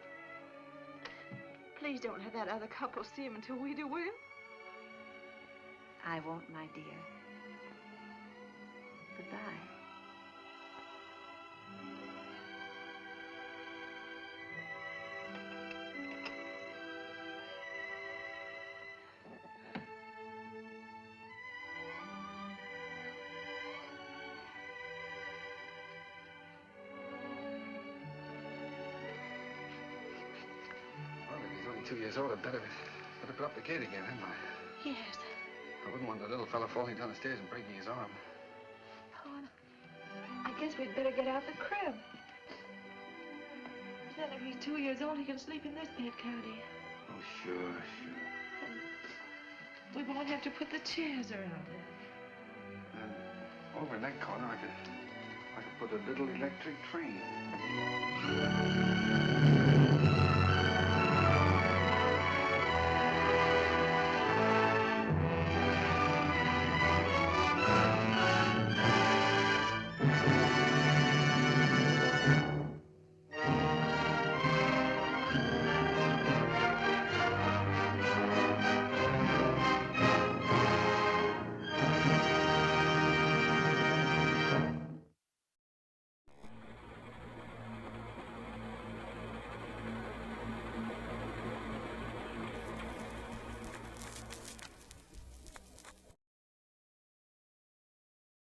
please don't let that other couple see him until we do, will you? I won't, my dear. Goodbye. Well, if he's only 2 years old, I'd better put up the gate again, hadn't I? Yes. I wouldn't want the little fella falling down the stairs and breaking his arm. Oh, I guess we'd better get out the crib. Then if he's 2 years old, he can sleep in this bed, can't he? Oh, sure. We won't have to put the chairs around it. And over in that corner, I could put a little electric train.